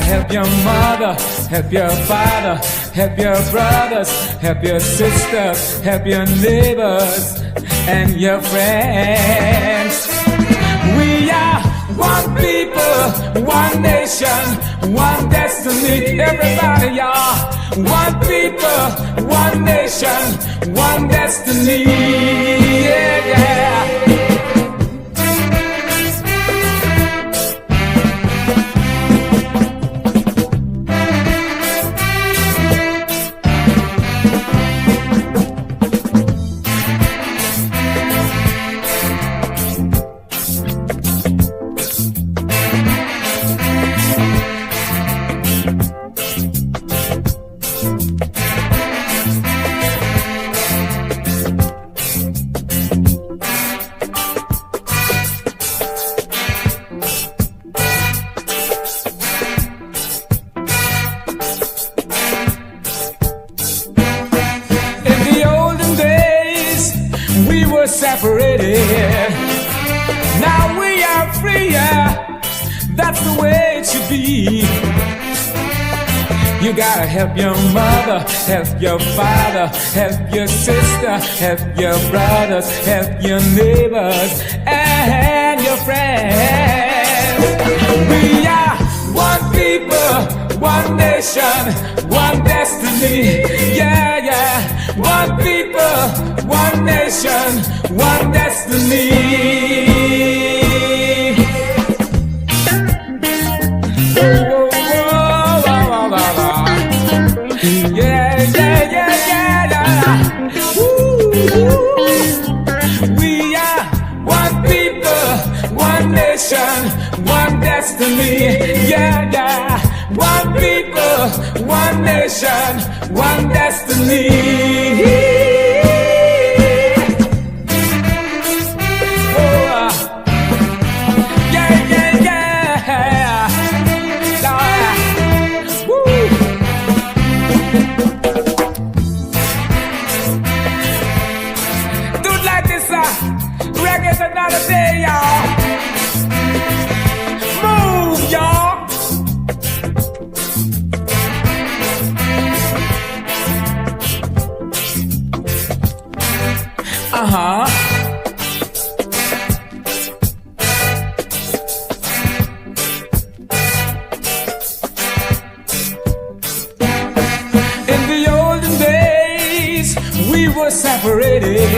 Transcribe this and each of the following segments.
help your mother, help your father, help your brothers, help your sisters, help your neighbors and your friends. We are one people, one nation, one destiny. Everybody, y'all. One people, one nation, one destiny. Yeah, yeah. Separated. Now we are free, yeah. That's the way it should be. You gotta help your mother, help your father, help your sister, help your brothers, help your neighbors and your friends. We are one people, one nation, one destiny. Yeah, yeah. One people, one nation, one destiny. Oh, oh, oh, oh, oh, oh. Yeah, yeah, yeah, yeah, yeah. Ooh. We are one people, one nation, one destiny. Yeah, yeah. One people, one nation, one destiny. Another day, y'all. Move, y'all. In the olden days, we were separated.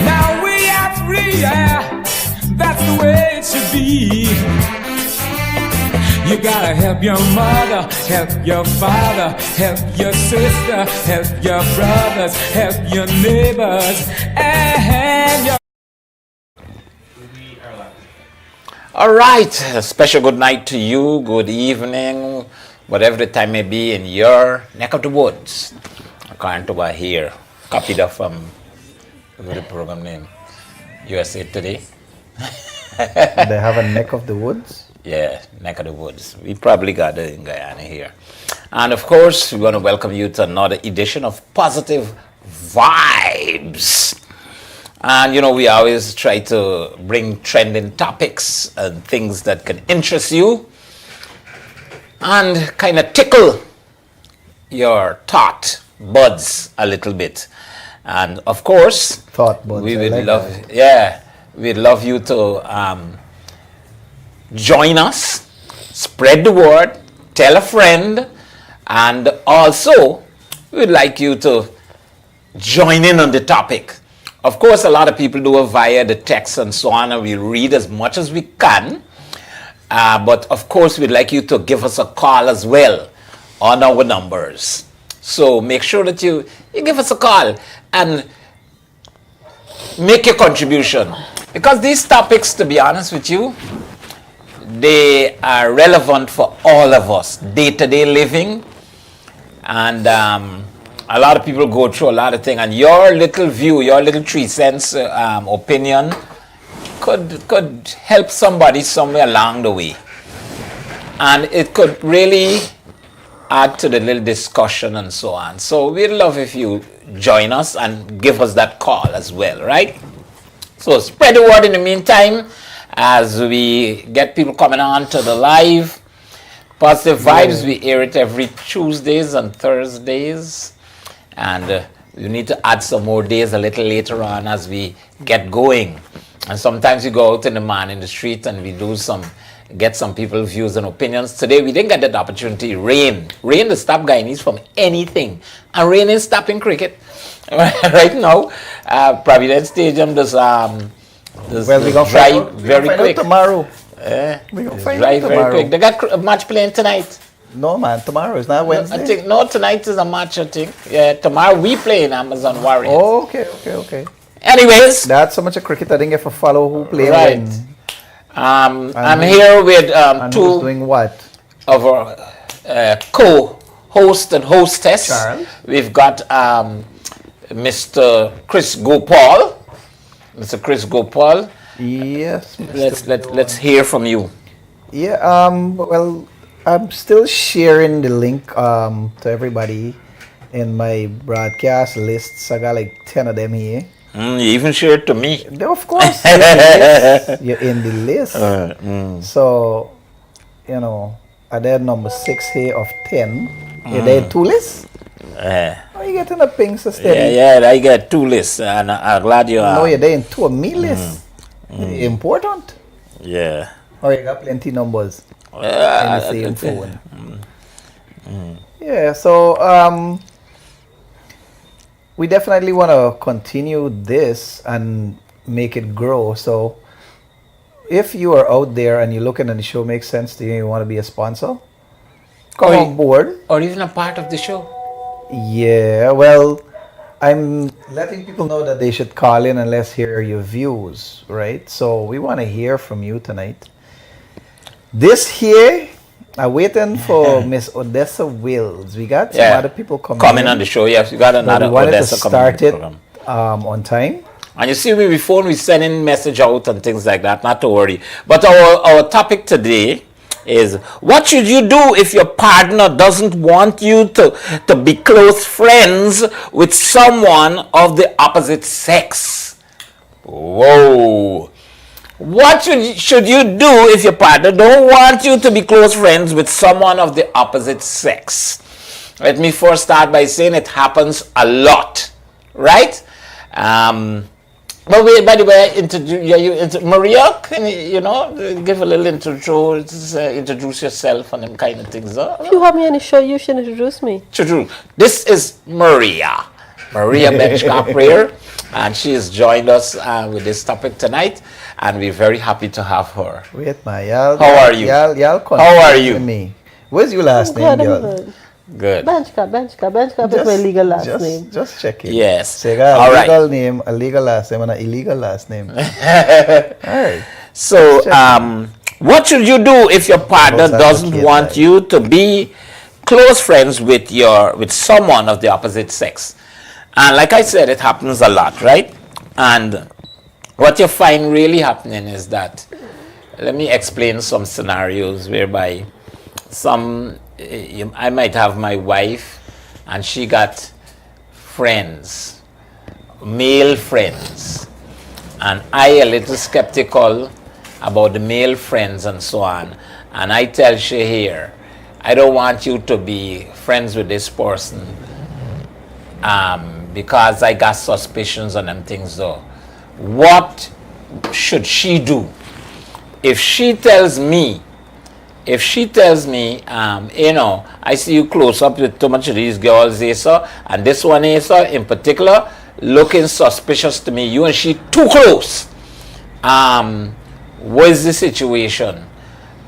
Now we are free, yeah. That's the way it should be. You gotta help your mother, help your father, help your sister, help your brothers, help your neighbors, and your... All right, a special good night to you, good evening, whatever the time may be in your neck of the woods. According to what I hear, copied up from the program name, USA Today. They have a neck of the woods? Yeah, neck of the woods. We probably got it in Guyana here. And of course, we want to welcome you to another edition of Positive Vibes. And you know, we always try to bring trending topics and things that can interest you and kind of tickle your thought buds a little bit. And of course, thought buds, we would we'd love you to join us, spread the word, tell a friend, and also we'd like you to join in on the topic. Of course, a lot of people do it via the text and so on, and we read as much as we can. But of course, we'd like you to give us a call as well on our numbers. So make sure that you give us a call and make your contribution. Because these topics, to be honest with you, they are relevant for all of us, day-to-day living. And a lot of people go through a lot of things. And your little view, your little 3 cents opinion could help somebody somewhere along the way. And it could really add to the little discussion and so on. So we'd love if you join us and give us that call as well, right? So spread the word in the meantime as we get people coming on to the live. Positive Vibes, we air it every Tuesdays and Thursdays. And you need to add some more days a little later on as we get going. And sometimes we go out in the man in the street and we get some people's views and opinions. Today we didn't get that opportunity. Rain to stop Guyanese from anything. And rain is stopping cricket. Right now, Providence Stadium does Well, we're going to dry very quick. Tomorrow. We're going to find Dry out tomorrow. very quick. They got a match playing tonight. No, man. Tomorrow. It's not Wednesday. I think, no, tonight is a match, I think. Yeah, tomorrow we play in Amazon Warriors. Oh, okay. Anyways. That's so much of cricket I didn't get to follow who played Right. when. I'm here with And who's two doing what? of our co-host and hostess. Charles. We've got Mr. Chris Gopaul. Mr. Chris Gopaul. Yes. Mr. Let's hear from you. Yeah, well, I'm still sharing the link to everybody in my broadcast lists. I got like 10 of them here. You even share it to me. Of course, you're in the list. So, you know, I did number 6 here of 10. You're there in 2 lists? How you getting the pings so steady? Yeah, I get 2 lists, and I'm glad you are. No, you're there in 2 of me lists. Important. Yeah. Or you got plenty numbers in the same phone. Yeah, so we definitely want to continue this and make it grow. So if you are out there and you're looking and the show makes sense to you, you want to be a sponsor, come on board. Or even a part of the show. Yeah, well, I'm letting people know that they should call in and let's hear your views, right? So we want to hear from you tonight. This here, I'm waiting for Miss Odessa Wills. We got some other people coming on the show. Yes, we got another we wanted Odessa to coming start on the it program. on time. And you see, before we send in message out and things like that, not to worry. But our topic today is, what should you do if your partner doesn't want you to be close friends with someone of the opposite sex? Whoa. What should you do if your partner don't want you to be close friends with someone of the opposite sex? Let me first start by saying it happens a lot, right? But wait, by the way, Maria, can you give a little intro, introduce yourself and them kind of things. If you have me on the show, you should introduce me. True. This is Maria Benchka Prayer, and she has joined us with this topic tonight, and we're very happy to have her. Wait, man, y'all. How are you? Y'all How are you? Me. Where's your last name, girl? Good. Benchka is my legal last name. Just checking. Yes. So you got All a right. legal name, a legal last name, and an illegal last name. All right. So, what should you do if your partner doesn't want you to be close friends with someone of the opposite sex? And like I said, it happens a lot, right? And what you find really happening is that, let me explain some scenarios whereby I might have my wife and she got friends, male friends, and I a little skeptical about the male friends and so on, and I tell she here, I don't want you to be friends with this person because I got suspicions on them things though. What should she do? If she tells me, I see you close up with too much of these girls, and this one in particular, looking suspicious to me, you and she too close. What is the situation?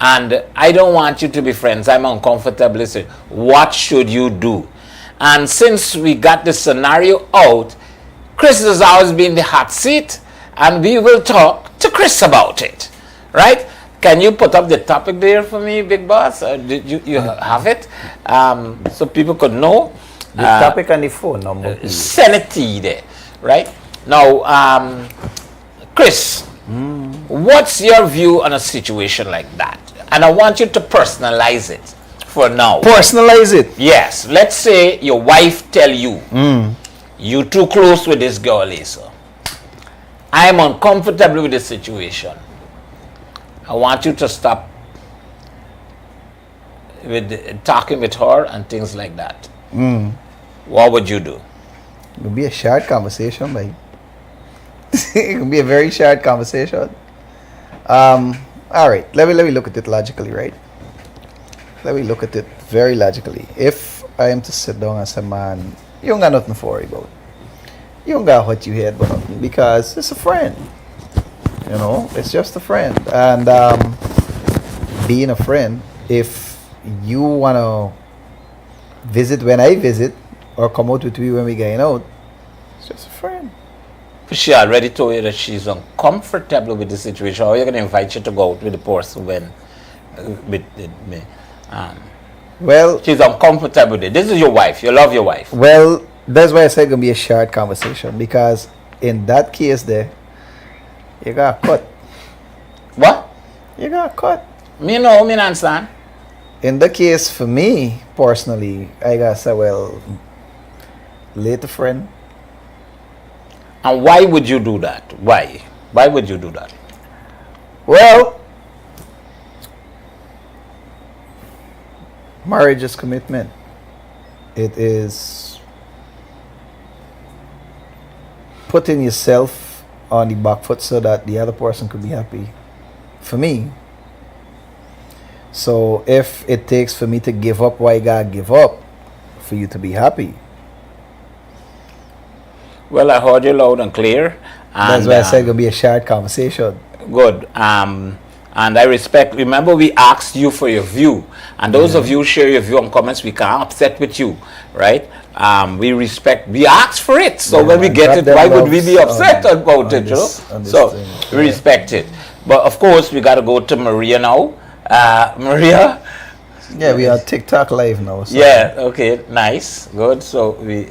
And I don't want you to be friends. I'm uncomfortable. What should you do? And since we got the scenario out, Chris has always been the hot seat, and we will talk to Chris about it, right? Can you put up the topic there for me, Big Boss? Did you have it? So people could know. The topic and the phone number. Send it to you there, right? Now, Chris, what's your view on a situation like that? And I want you to personalize it for now. Personalize it. Yes. Let's say your wife tell you, you too close with this girl, Lisa. I'm uncomfortable with this situation. I want you to stop with talking with her and things like that, what would you do? It will be a short conversation, mate. It will be a very short conversation. All right, let me look at it logically, right? Let me look at it very logically. If I am to sit down and say, man, you don't got nothing to worry about. You don't got what you heard about nothing because it's a friend. You know, it's just a friend. And being a friend, if you want to visit when I visit or come out with me when we going out, it's just a friend. She already told you that she's uncomfortable with the situation. How are you going to invite you to go out with the person when with me? Well, she's uncomfortable with it. This is your wife. You love your wife. Well, that's why I said it's going to be a short conversation because in that case there, you got cut. What? You got cut. Me know, me understand. In the case for me, personally, I got to say, well, later friend. And why would you do that? Why? Why would you do that? Well, marriage is commitment. It is putting yourself on the back foot so that the other person could be happy. For me. So if it takes for me to give up what I gotta give up for you to be happy. Well, I heard you loud and clear. And, that's why I said it's gonna be a short conversation. Good. And I respect. Remember, we asked you for your view, and those of you who share your view on comments, we can't upset with you, right? We respect. We asked for it, so when we get it, why would we be upset about it? You know? So we respect it. But of course, we got to go to Maria now. Maria. Yeah, we are TikTok live now. So. Yeah. Okay. Nice. Good. So we.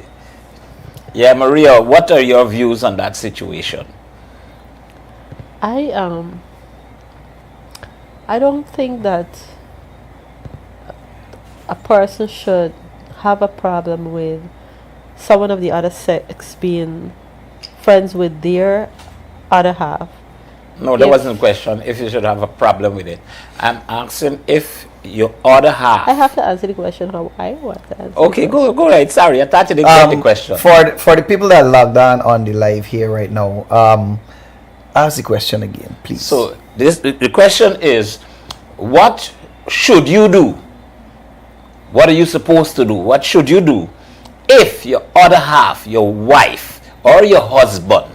Yeah, Maria, what are your views on that situation? I don't think that a person should have a problem with someone of the other sex being friends with their other half. No, that wasn't a question. If you should have a problem with it, I'm asking if your other half. I have to answer the question how I want to answer. Okay, go ahead. Sorry, I thought you didn't get the question. For the people that logged on the live here right now, ask the question again, please. So the question is, what should you do? What are you supposed to do? What should you do if your other half, your wife or your husband,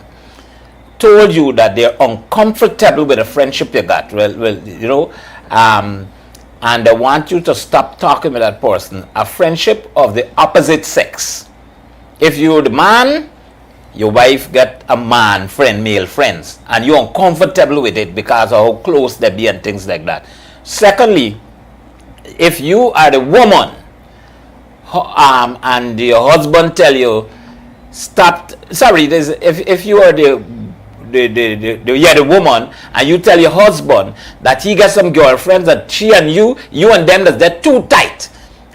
told you that they're uncomfortable with the friendship you got? Well, you know, and they want you to stop talking with that person. A friendship of the opposite sex. If you're the man, your wife got a man friend, male friends, and you're uncomfortable with it because of how close they be and things like that. Secondly, if you are the woman and your husband tell you stop, sorry, if you are the woman and you tell your husband that he got some girlfriends that she and you and them that they're too tight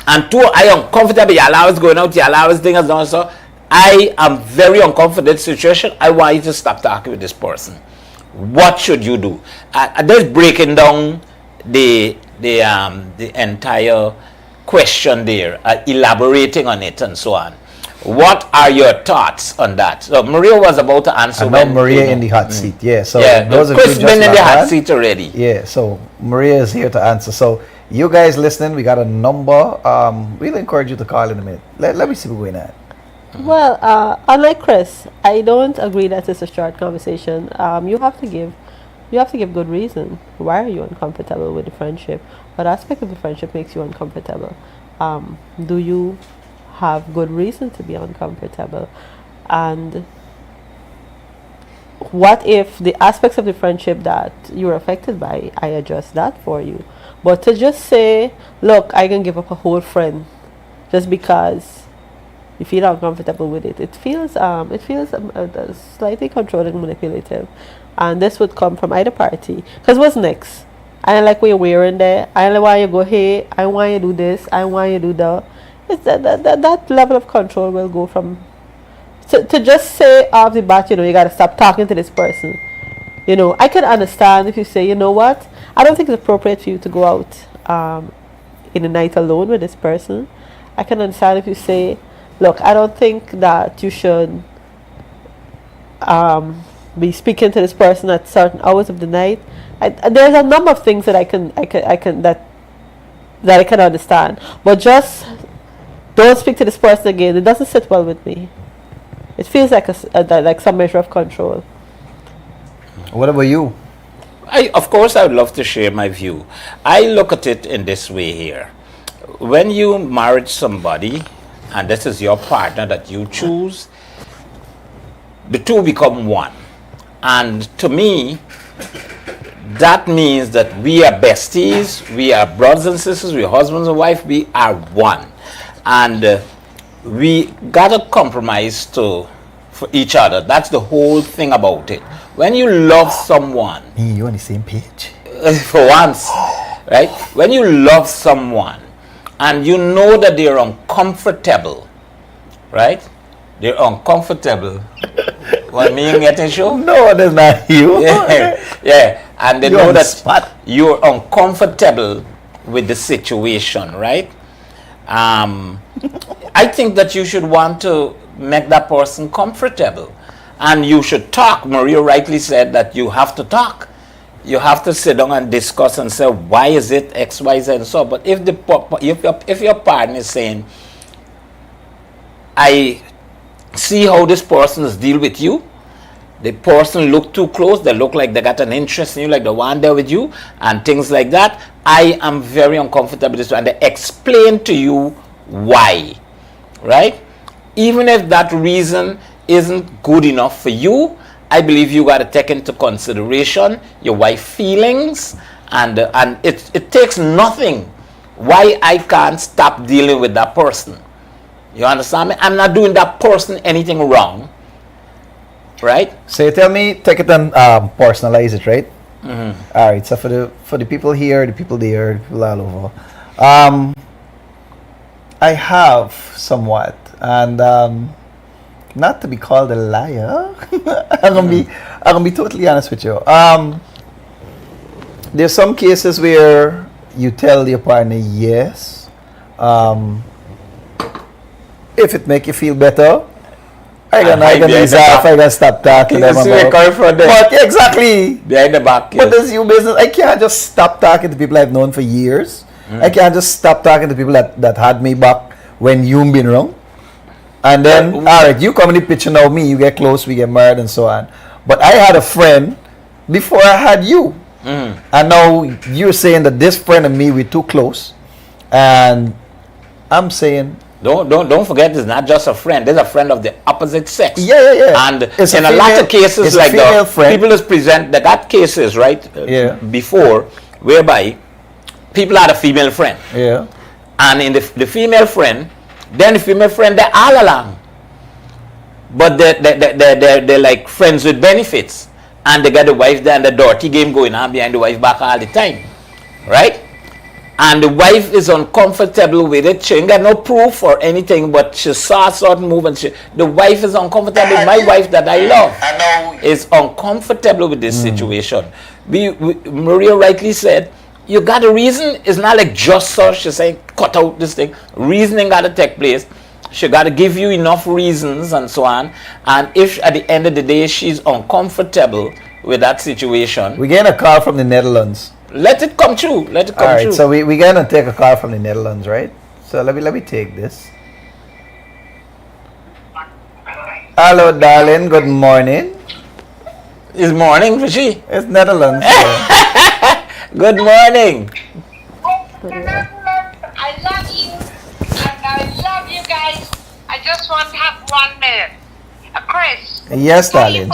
and too uncomfortable, you always going out, you always things done, so I am very uncomfortable in this situation. I want you to stop talking with this person. What should you do? Just breaking down the entire question there, elaborating on it and so on. What are your thoughts on that? So Maria was about to answer. And now Maria in the hot seat. Yeah. So those Chris been in the hot seat already. Yeah. So Maria is here to answer. So you guys listening, we got a number. We'll encourage you to call in a minute. Let me see what's going on. Well, unlike Chris, I don't agree that it's a short conversation. You have to give good reason. Why are you uncomfortable with the friendship? What aspect of the friendship makes you uncomfortable? Do you have good reason to be uncomfortable? And what if the aspects of the friendship that you're affected by, I address that for you? But to just say, look, I can give up a whole friend just because you feel uncomfortable with it, it feels slightly controlling and manipulative. And this would come from either party. Because what's next? I don't like what you're wearing there. I don't want you to go here. I want you to do this. I want you to do that. It's that level of control will go from to just say off the bat, you know, you got to stop talking to this person. You know, I can understand if you say, you know what, I don't think it's appropriate for you to go out in a night alone with this person, I can understand if you say, look, I don't think that you should be speaking to this person at certain hours of the night. There's a number of things that I can that I can understand, but just don't speak to this person again. It doesn't sit well with me. It feels like like some measure of control. What about you? Of course, I would love to share my view. I look at it in this way here. When you marry somebody, and this is your partner that you choose, the two become one. And to me, that means that we are besties, we are brothers and sisters, we are husbands and wife, we are one. And we gotta compromise for each other. That's the whole thing about it. When you love someone, You on the same page. for once, right? When you love someone and you know that they're uncomfortable, right? They're uncomfortable. What, me getting show? No, that's not you. Yeah. And they You're know on the that spot. you're uncomfortable with the situation, right? I think that you should want to make that person comfortable. And you should talk. Maria rightly said that you have to talk. You have to sit down and discuss and say, why is it X, Y, Z, and so. But if your partner is saying, I see how this person is deal with you, the person look too close, they look like they got an interest in you, like they want there with you, and things like that, I am very uncomfortable with this, and they explain to you why, right? Even if that reason isn't good enough for you, I believe you got to take into consideration your wife's feelings, and it takes nothing why I can't stop dealing with that person. You understand me? I'm not doing that person anything wrong, right? So you tell me, take it and personalize it, right? All right. So for the people here, the people there, the people all over, I have somewhat, and not to be called a liar, I'm gonna be totally honest with you. There's some cases where you tell your partner yes, if it make you feel better. I can stop talking to them but exactly behind the back. But this you business. I can't just stop talking to people I've known for years. I can't just stop talking to people that had me back when you've been wrong. And then, all right, you come in the picture now, me, you get close, we get married and so on. But I had a friend before I had you. And now you're saying that this friend and me, we're too close. And I'm saying, Don't forget, it's not just a friend. There's a friend of the opposite sex. Yeah. And it's in a lot of cases, like people is present, they got cases, right? Before, whereby people had a female friend. Yeah. And in the female friend, then the female friend, they're all along. But they're like friends with benefits. And they got the wife there and the dirty game going on behind the wife back all the time. Right? And the wife is uncomfortable with it. She ain't got no proof or anything, but she saw a certain move and the wife is uncomfortable. My wife that I love is uncomfortable with this situation. Maria rightly said, you got a reason. It's not like just so she's saying, cut out this thing. Reasoning got to take place. She got to give you enough reasons and so on. And if at the end of the day she's uncomfortable with that situation, we get a call from the Netherlands. Let it come true. Let it come true. All right, so we're gonna take a call from the Netherlands, right? So let me take this. Hello, darling. Good morning. It's morning for she. It's Netherlands. Good morning. I love you, and I love you guys. I just want to have 1 minute. Chris. Yes, darling.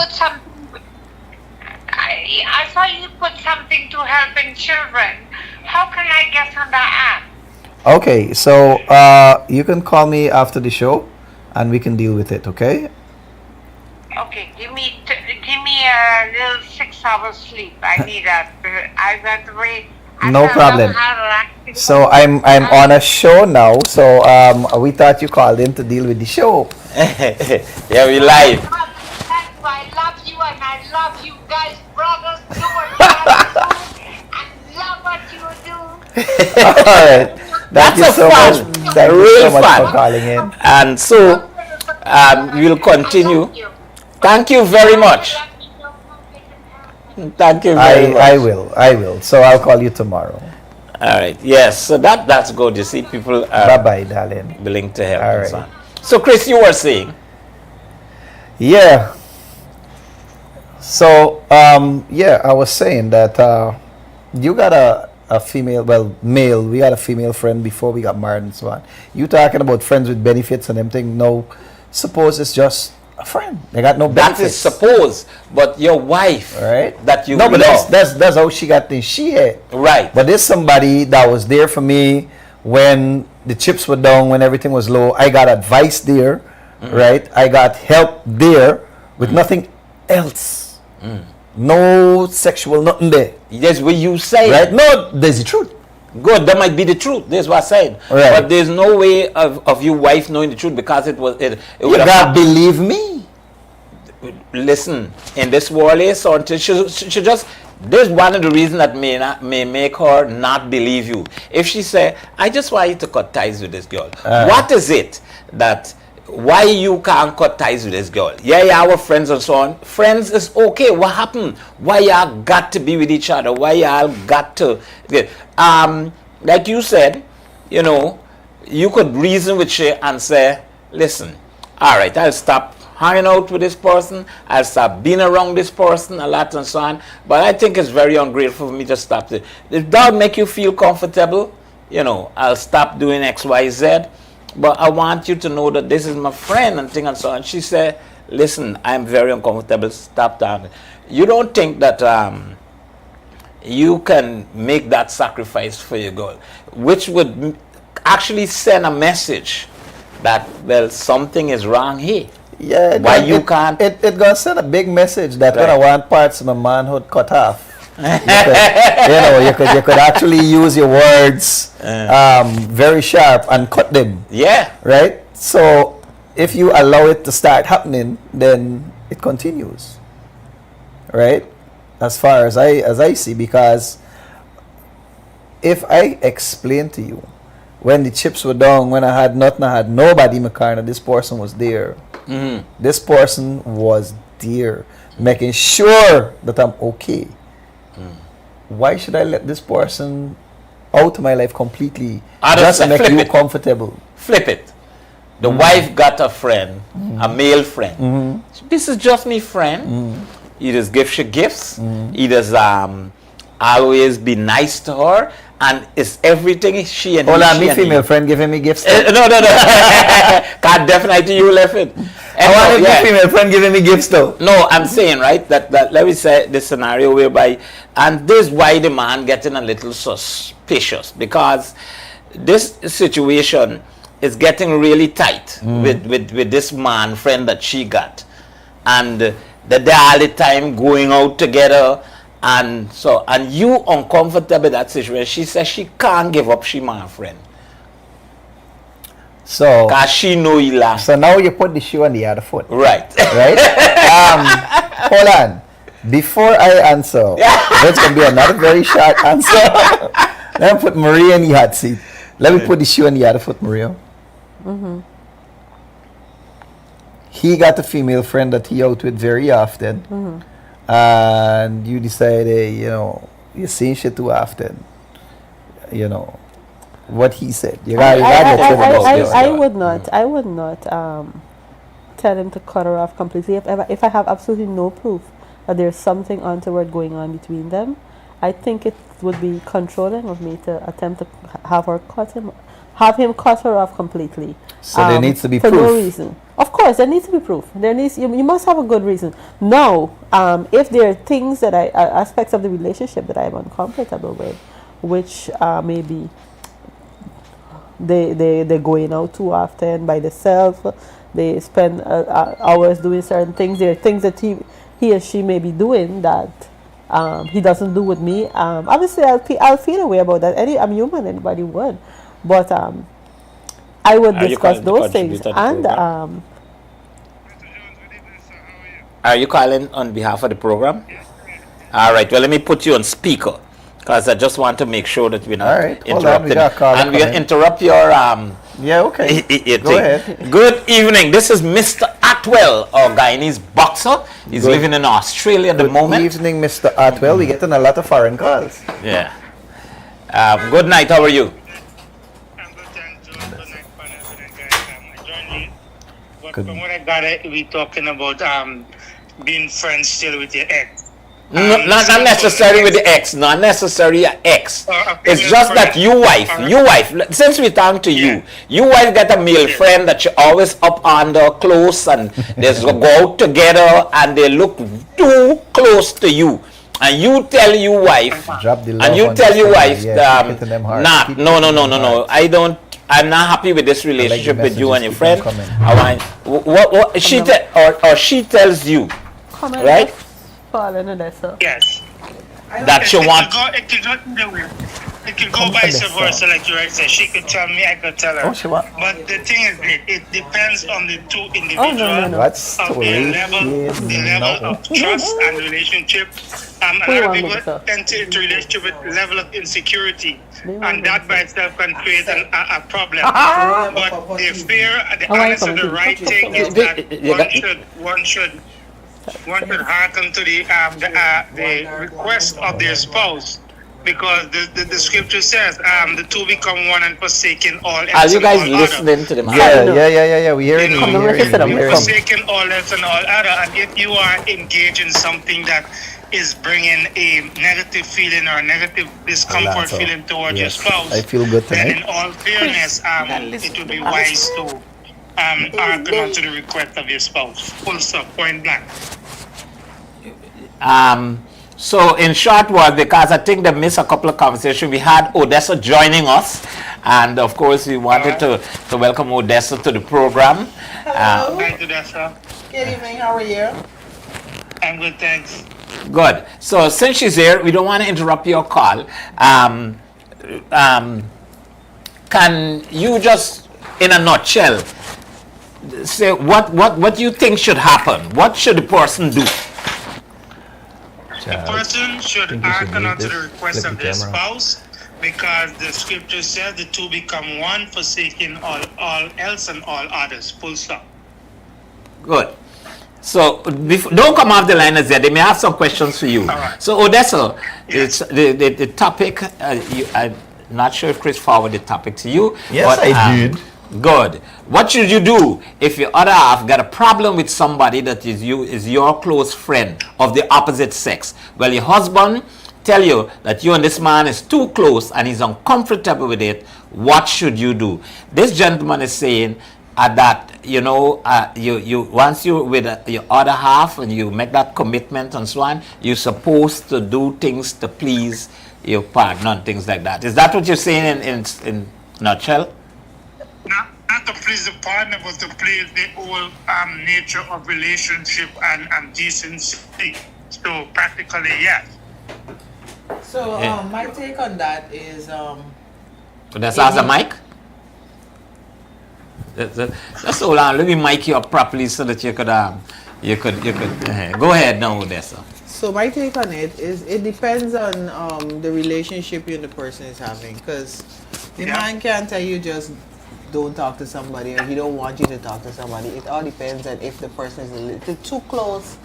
I saw you put something to helping children. How can I get on that app? Okay, so you can call me after the show, and we can deal with it. Okay? Okay, give me a little 6 hours sleep. I need that. I got to wait. No problem. So I'm on a show now. So we thought you called in to deal with the show. Yeah, we live. I love you and I love you guys, brothers. Do what you do and love what you do. All right. Thank you so fun. much. Thank you Real so much fun. for calling in. And so we'll continue. Thank you very much. Thank you very much. I will. So I'll call you tomorrow. All right. Yes. So that's good. You see, people are Bye bye, darling. willing to help. All And right. so on. So, Chris, you were saying. Yeah. So yeah, I was saying that you got a female, well, male. We got a female friend before we got married and so on. You talking about friends with benefits and everything? No, suppose it's just a friend. They got no benefits. That is suppose, but your wife, Right? that you no, but love, that's how she got things. She had. right? But there's somebody that was there for me when the chips were down, when everything was low. I got advice there, right? I got help there with nothing else. No sexual, nothing there. That's what you say, Right? No, there's the truth. Good, that might be the truth. That's what I said. Right. But there's no way of your wife knowing the truth because it You would have gotta believe me. listen, in this world is something she just, this one of the reasons that may make her not believe you. If she say, I just want you to cut ties with this girl, what is it that why you can't cut ties with this girl? Yeah, our friends and so on. Friends is okay. What happened? Why y'all got to be with each other? Why y'all got to like you said, you know, you could reason with she and say, listen, all right, I'll stop hanging out with this person, I'll stop being around this person a lot and so on. But I think it's very ungrateful for me to stop it. If that make you feel comfortable, you know, I'll stop doing X, Y, Z. But I want you to know that this is my friend and thing and so on. She said, listen, I'm very uncomfortable, stop that. You don't think that you can make that sacrifice for your girl, which would actually send a message that, well, something is wrong here. Yeah. Why you can't? It gonna send a big message that when I want parts of my manhood cut off. You could actually use your words very sharp and cut them. Yeah. Right? So if you allow it to start happening, then it continues. Right? As far as I see, because if I explain to you when the chips were down, when I had nothing, I had nobody in my corner, this person was there. This person was there, making sure that I'm okay. Why should I let this person out of my life completely just to make you comfortable? Flip it. The wife got a friend, a male friend. This is just me friend. He just gives she gifts. He does always be nice to her. And it's everything she and hold on, she me and female he. friend giving me gifts. No. Can't definitely you left it. I wanted my female friend giving me gifts though. No, I'm saying, right, that let me say the scenario whereby, and this is why the man getting a little suspicious, because this situation is getting really tight with this man friend that she got. And that they're all the time going out together. And so, and you uncomfortable with that situation. She says she can't give up she man friend. So, because she know he last. So now you put the shoe on the other foot. Right. Right? Hold on. Before I answer, there's going to be another very short answer. Let me put Maria in the hot seat. Let me put the shoe on the other foot, Maria. He got a female friend that he out with very often. And you decide, you know, you're seeing shit too often. You know, what he said. You gotta I would not tell him to cut her off completely. If I have absolutely no proof that there's something untoward going on between them, I think it would be controlling of me to attempt to have him cut her off completely. So there needs to be for proof. No reason. Of course, there needs to be proof. You must have a good reason. Now, if there are things that aspects of the relationship that I'm uncomfortable with, which maybe they're going out too often by themselves, they spend hours doing certain things. There are things that he or she may be doing that he doesn't do with me. Obviously, I'll feel a way about that. I'm human, anybody would. But I would discuss those things. And are you calling on behalf of the program? All right. Well, let me put you on speaker. Because I just want to make sure that we're not All right, hold on, we interrupted. got a caller And we'll coming. interrupt your Yeah, okay. Go ahead. Good evening. This is Mr. Atwell, our Guyanese boxer. He's Good. living in Australia at the moment. Good evening, Mr. Atwell. We're getting a lot of foreign calls. Yeah. Good night. How are you? I'm good, thanks. Good night, partner. Good night, guys. I joined late. But Good. from what I got, we talking about being friends still with your ex. Not necessarily with the ex. Not necessarily your ex. a It's female just that friend. you wife. Since we talking to you, you wife got a male friend that you always up under close and they go out together and they look too close to you. And you tell your wife, Drop the love and you on tell this your one. wife, Yeah, keep it in them hearts. not, Keep no, it no, in no, them no, no. hearts. I'm not happy with this relationship with you and your messages, friend. keep them I want, what she or she tells you, Comment right? Paul and Odessa. Yes. That you want. It could go either way. It could go vice versa, like you right said. She could tell me, I could tell her. Oh, she what? But the thing is, it depends on the two individuals. Oh, no. What Of story the level is of trust and relationship. A Who you lot of want, people Melissa? enter into relationship with level of insecurity, and that by itself can create a problem. But the fear, the Oh, I honest, and the come. right thing is that one should hearken to the request of their spouse. Because the scripture says, the two become one and forsaken all else. Are you and guys all listening to them? Yeah. We hear it. You We know, hear it. listen, I'm We hear it. forsaken all else and all other. And if you are engaged in something that is bringing a negative feeling or a negative discomfort Alonso. feeling towards Yes. your spouse, I feel good then tonight. in all fairness, it would be wise to hearken unto the request of your spouse. Full stop, point blank. So in short words, because I think they missed a couple of conversations, we had Odessa joining us, and of course we wanted to welcome Odessa to the program. Thank you, Dessa. Good evening, how are you? I'm good, thanks. Good. So since she's here, we don't want to interrupt your call. Can you just, in a nutshell, say what you think should happen? What should the person do? The person should think you should hearken leave unto the this, request flip of the their camera. spouse, because the scripture says the two become one, forsaking all else and all others. Full stop. Good. So don't come off the line as yet. They may have some questions for you. right. So Odessa, Yes. it's the topic. I'm not sure if Chris forwarded the topic to you. Yes, I did. Good. What should you do if your other half got a problem with somebody that is your close friend of the opposite sex? Well, your husband tell you that you and this man is too close and he's uncomfortable with it. What should you do? This gentleman is saying that you once you with your other half and you make that commitment and so on, you're supposed to do things to please your partner and things like that. Is that what you're saying in nutshell? Not to please the partner, but to please the whole nature of relationship and decency. So practically, yes. So, Yeah. my take on that is, That's as a mic. That's all. Let me mic you up properly so that you could go ahead now, Odessa. so my take on it is, it depends on the relationship you and the person is having. Because the man can't tell you just don't talk to somebody, or he don't want you to talk to somebody. It all depends on if the person is a little too close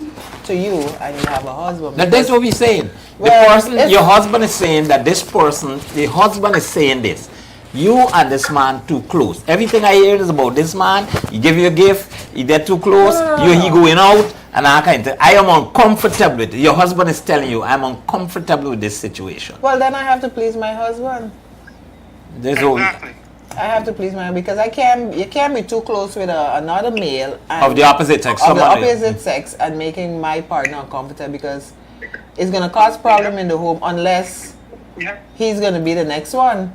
to you and you have a husband. Now, that's what we're saying. Well, Your husband is saying that the husband is saying this. You and this man too close. Everything I hear is about this man. He give you a gift. He get too close. He going out, and I kind of. I am uncomfortable with it. Your husband is telling you I'm uncomfortable with this situation. Well, then I have to please my husband. There's all Exactly. I have to please my, because you can't be too close with another male and of the opposite sex. of the somebody- opposite sex and making my partner uncomfortable, because it's gonna cause problem in the home unless Yeah. he's gonna be the next one.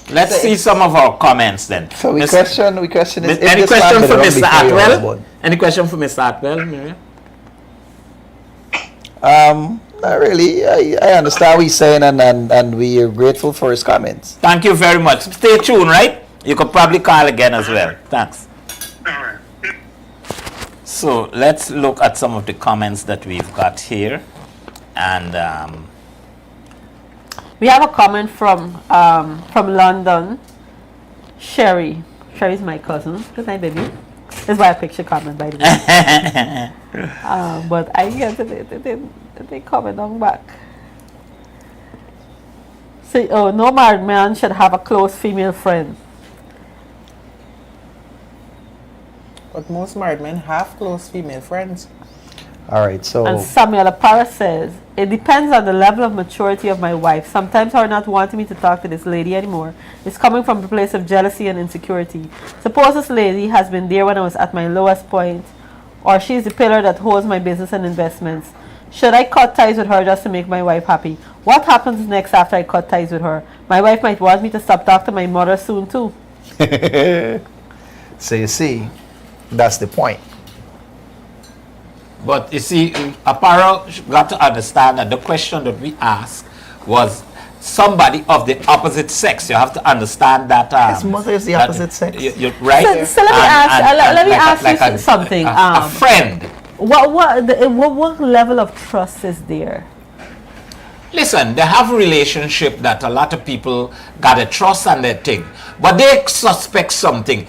Let's see some of our comments then. So we Miss- question is, if Any this man question did for wrong Mr. before you Atwell? were born? Any question for Mr. Atwell, Miriam? Not really. I understand what he's saying, and we are grateful for his comments. Thank you very much. Stay tuned, right? You could probably call again as well. Thanks. All right. So let's look at some of the comments that we've got here. And We have a comment from London. Sherry. Sherry's my cousin. Good night, baby. This is why I picked your comment, by the way. But I get they comment on back. Say, oh, no married man should have a close female friend. But most married men have close female friends. All right, so And Samuel Apara says, it depends on the level of maturity of my wife. Sometimes her not wanting me to talk to this lady anymore is coming from a place of jealousy and insecurity. Suppose this lady has been there when I was at my lowest point, or she's the pillar that holds my business and investments. Should I cut ties with her just to make my wife happy? What happens next after I cut ties with her? My wife might want me to stop talking to my mother soon too. so you see, that's the point. But you see, Apparel got to understand that the question that we asked was somebody of the opposite sex. You have to understand that. His mother is the opposite sex. You're right. So let me ask you something. A friend. What level of trust is there? Listen, they have a relationship that a lot of people got a trust on their thing, but they suspect something.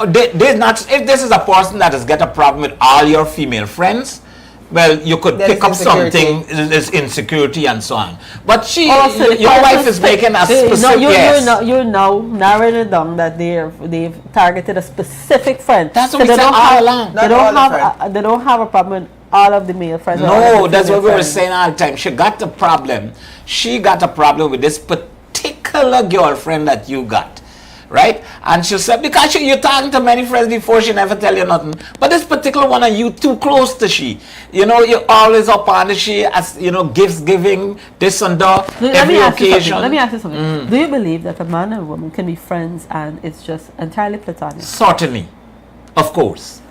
They not. If this is a person that has got a problem with all your female friends, well, you could That pick is up insecurity. something, there's insecurity and so on. But So your wife is making a specific you're now narrowing it down that they've targeted a specific friend. That's what So we they said don't all have- along. They Not don't all the have they don't have a problem with all of the male friends. or all No, of the that's female what we were friends. saying all the time. She got the problem. She got a problem with this particular girlfriend that you got. Right? And she said, because you're talking to many friends before, she never tell you nothing. But this particular one, are you too close to she? You know, you're always up on the she, as you know, gifts giving, this and that, every occasion. Let me ask you something. Do you believe that a man and a woman can be friends and it's just entirely platonic? Certainly. Of course.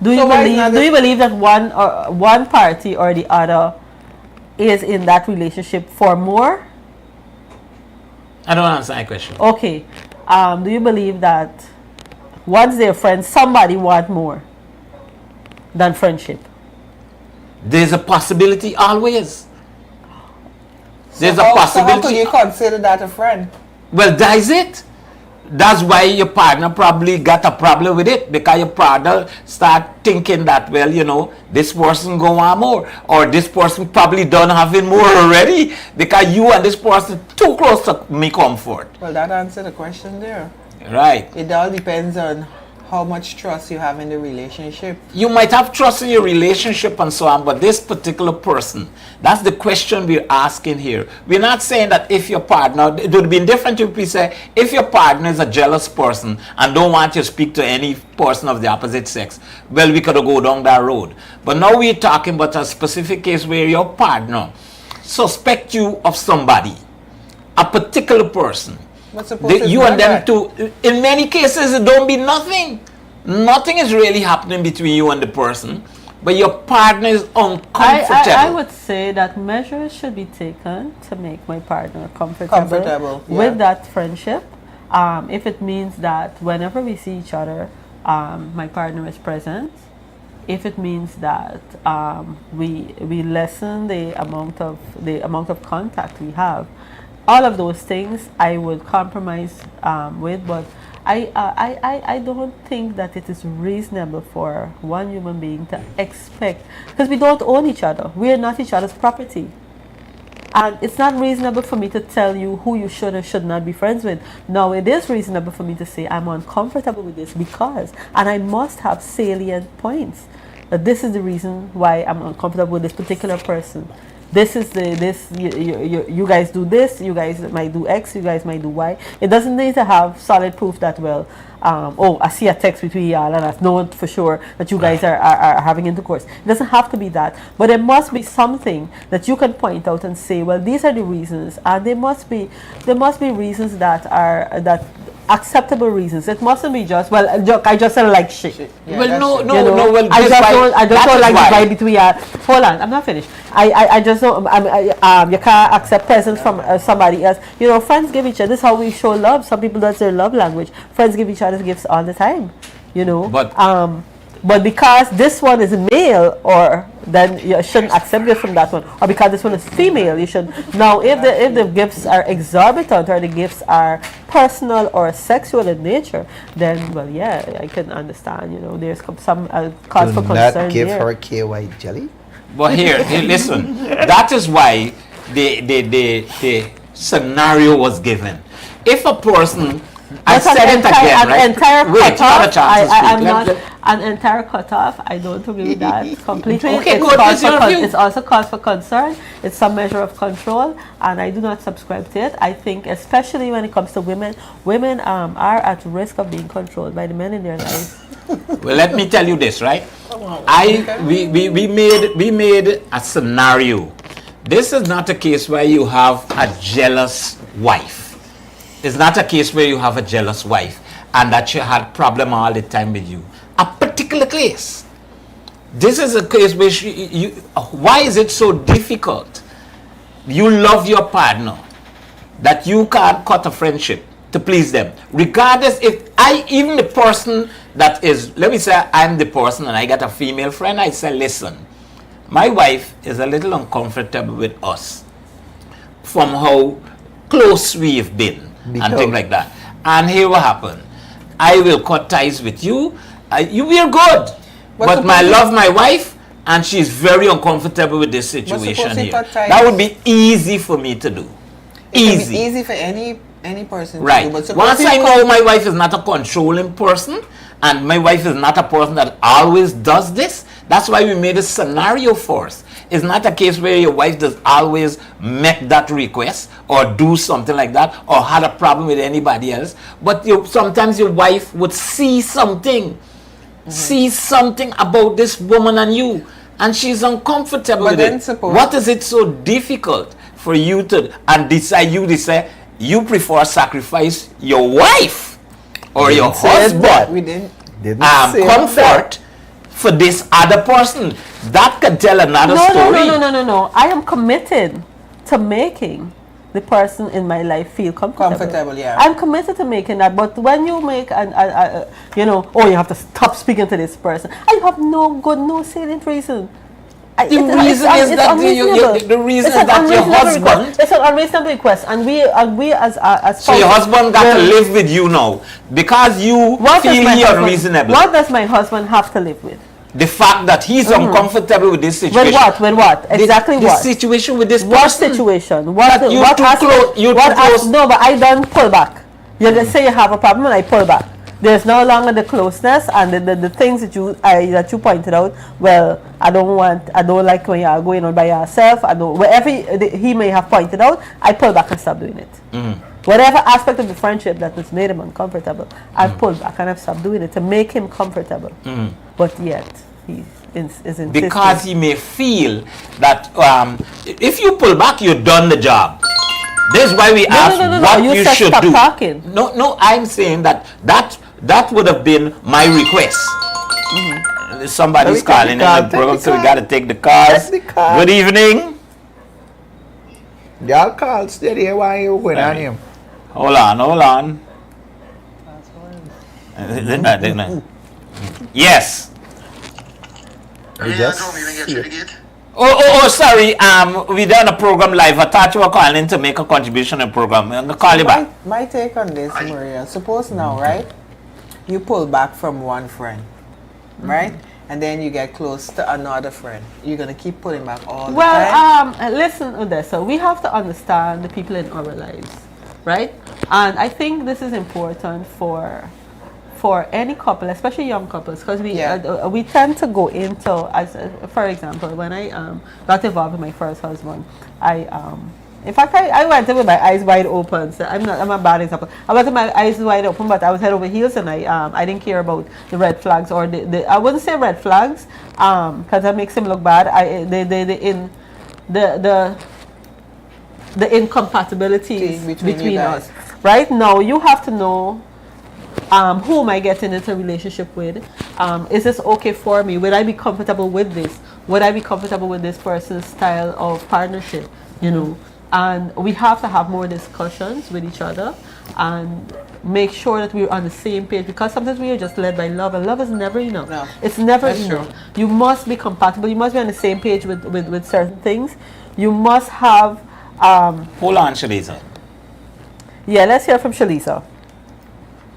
Do you So why is not believe that one party or the other is in that relationship for more? I don't answer that question. Okay. Do you believe that once they're friends, somebody want more than friendship? There's a possibility always. There's a So how could possibility. you consider that a friend? Well, that is it. That's why your partner probably got a problem with it, because your partner start thinking that, well, you know, this person go on more, or this person probably done having more already, because you and this person too close to me comfort. Well, that answered the question there. Right. It all depends on how much trust you have in the relationship. You might have trust in your relationship and so on, but this particular person, that's the question we're asking here. We're not saying that if your partner, it would be different if we say, if your partner is a jealous person and don't want you to speak to any person of the opposite sex, well, we could go down that road. But now we're talking about a specific case where your partner suspect you of somebody, a particular person. But suppose it's You not and them that. two, in many cases, it don't be nothing. Nothing is really happening between you and the person, but your partner is uncomfortable. I would say that measures should be taken to make my partner comfortable yeah. with that friendship. If it means that whenever we see each other, my partner is present. If it means that we lessen the amount of contact we have, all of those things I would compromise with, but I don't think that it is reasonable for one human being to expect, because we don't own each other. We are not each other's property. And it's not reasonable for me to tell you who you should or should not be friends with. Now, it is reasonable for me to say I'm uncomfortable with this because, and I must have salient points, that this is the reason why I'm uncomfortable with this particular person. This is you guys do this, you guys might do X, you guys might do Y. It doesn't need to have solid proof that, well, oh, I see a text between y'all and I've known for sure that you guys are having intercourse. It doesn't have to be that, but there must be something that you can point out and say, well, these are the reasons, and there must be reasons that are acceptable reasons. It mustn't be just, well, I just don't like shit. Yeah, well, that's no, it. no, You know, no. Well, I just that don't is like why. the vibe between y'all. Hold on, I'm not finished. I just don't. You can't accept presents from somebody else. You know, friends give each other. This is how we show love. Some people, that's their love language. Friends give each other gifts all the time. You know, But But because this one is male, or then you shouldn't accept it from that one, or because this one is female, you should. Now, if the gifts are exorbitant or the gifts are personal or sexual in nature, then well, yeah, I can understand. There's some cause for Do concern not give there. her KY jelly. But here, listen. That is why the scenario was given. If a person, I But said it again, right? An entire Wait, cutoff, not a chance to speak. I'm not an entire cutoff. I don't agree with that completely. Okay, It's good. cause That's your for view. it's also cause for concern. It's some measure of control, and I do not subscribe to it. I think, especially when it comes to women, women are at risk of being controlled by the men in their lives. Well, let me tell you this, right? We made a scenario. This is not a case where you have a jealous wife. It's not a case where you have a jealous wife and that she had problem all the time with you. A particular case. This is a case where why is it so difficult? You love your partner that you can't cut a friendship to please them. Regardless even the person that is, let me say I'm the person and I got a female friend, I say, listen, my wife is a little uncomfortable with us from how close we've been and things like that. And here what happened. I will cut ties with you. We are good. But I love my wife and she's very uncomfortable with this situation here. That would be easy for me to do. It can be easy for any person right. to do. But once I know my wife is not a controlling person and my wife is not a person that always does this, that's why we made a scenario for us. It's not a case where your wife does always make that request or do something like that or had a problem with anybody else. But sometimes your wife would see something about this woman and you, and she's uncomfortable with it. What is it so difficult for you to decide you prefer sacrifice your wife or your husband we didn't say comfort that. for this other person? That can tell another story. No. I am committed to making the person in my life feel comfortable. Yeah. I'm committed to making that. But when you make you have to stop speaking to this person, I have no salient reason. The reason is that your husband. It's an unreasonable request, and we as so your husband got to live with you now because you feel he unreasonable. What does my husband have to live with? The fact that he's uncomfortable with this situation. With what? Exactly the what? The situation with this person. What situation? No, but I don't pull back. You just say you have a problem and I pull back. There's no longer the closeness and the things that you pointed out. Well, I don't like when you are going on by yourself. Wherever he may have pointed out, I pull back and stop doing it. Whatever aspect of the friendship that has made him uncomfortable, I've pulled back and I've stopped doing it to make him comfortable. But yet, he is insisting. Because he may feel that if you pull back, you've done the job. This is why we ask what you should do. Talking. No, I'm saying that would have been my request. Somebody's calling in the program, so we got to take the calls. Good evening. Y'all call steady. Why you going on him? Hold on. Yes. Oh, sorry. We done a program live. I thought you were calling in to make a contribution in the program. I'm gonna call you back. My take on this, Maria. Suppose now, right? You pull back from one friend, right? And then you get close to another friend. You're gonna keep pulling back all the time. Well, listen, Odessa. We have to understand the people in our lives, right? And I think this is important for any couple, especially young couples, because we tend to go into, for example, when I got involved with my first husband, in fact, I went in with my eyes wide open. So I'm a bad example. I went with my eyes wide open, but I was head over heels, and I didn't care about the red flags or I wouldn't say red flags, because that makes him look bad. The incompatibilities between us. Right now, you have to know who am I getting into a relationship with? Is this okay for me? Would I be comfortable with this? Would I be comfortable with this person's style of partnership? And we have to have more discussions with each other and make sure that we're on the same page, because sometimes we are just led by love, and love is never enough. No, it's never that's enough. true. You must be compatible. You must be on the same page with certain things. You must have Hold on, Shalisa. yeah, let's hear from Shalisa.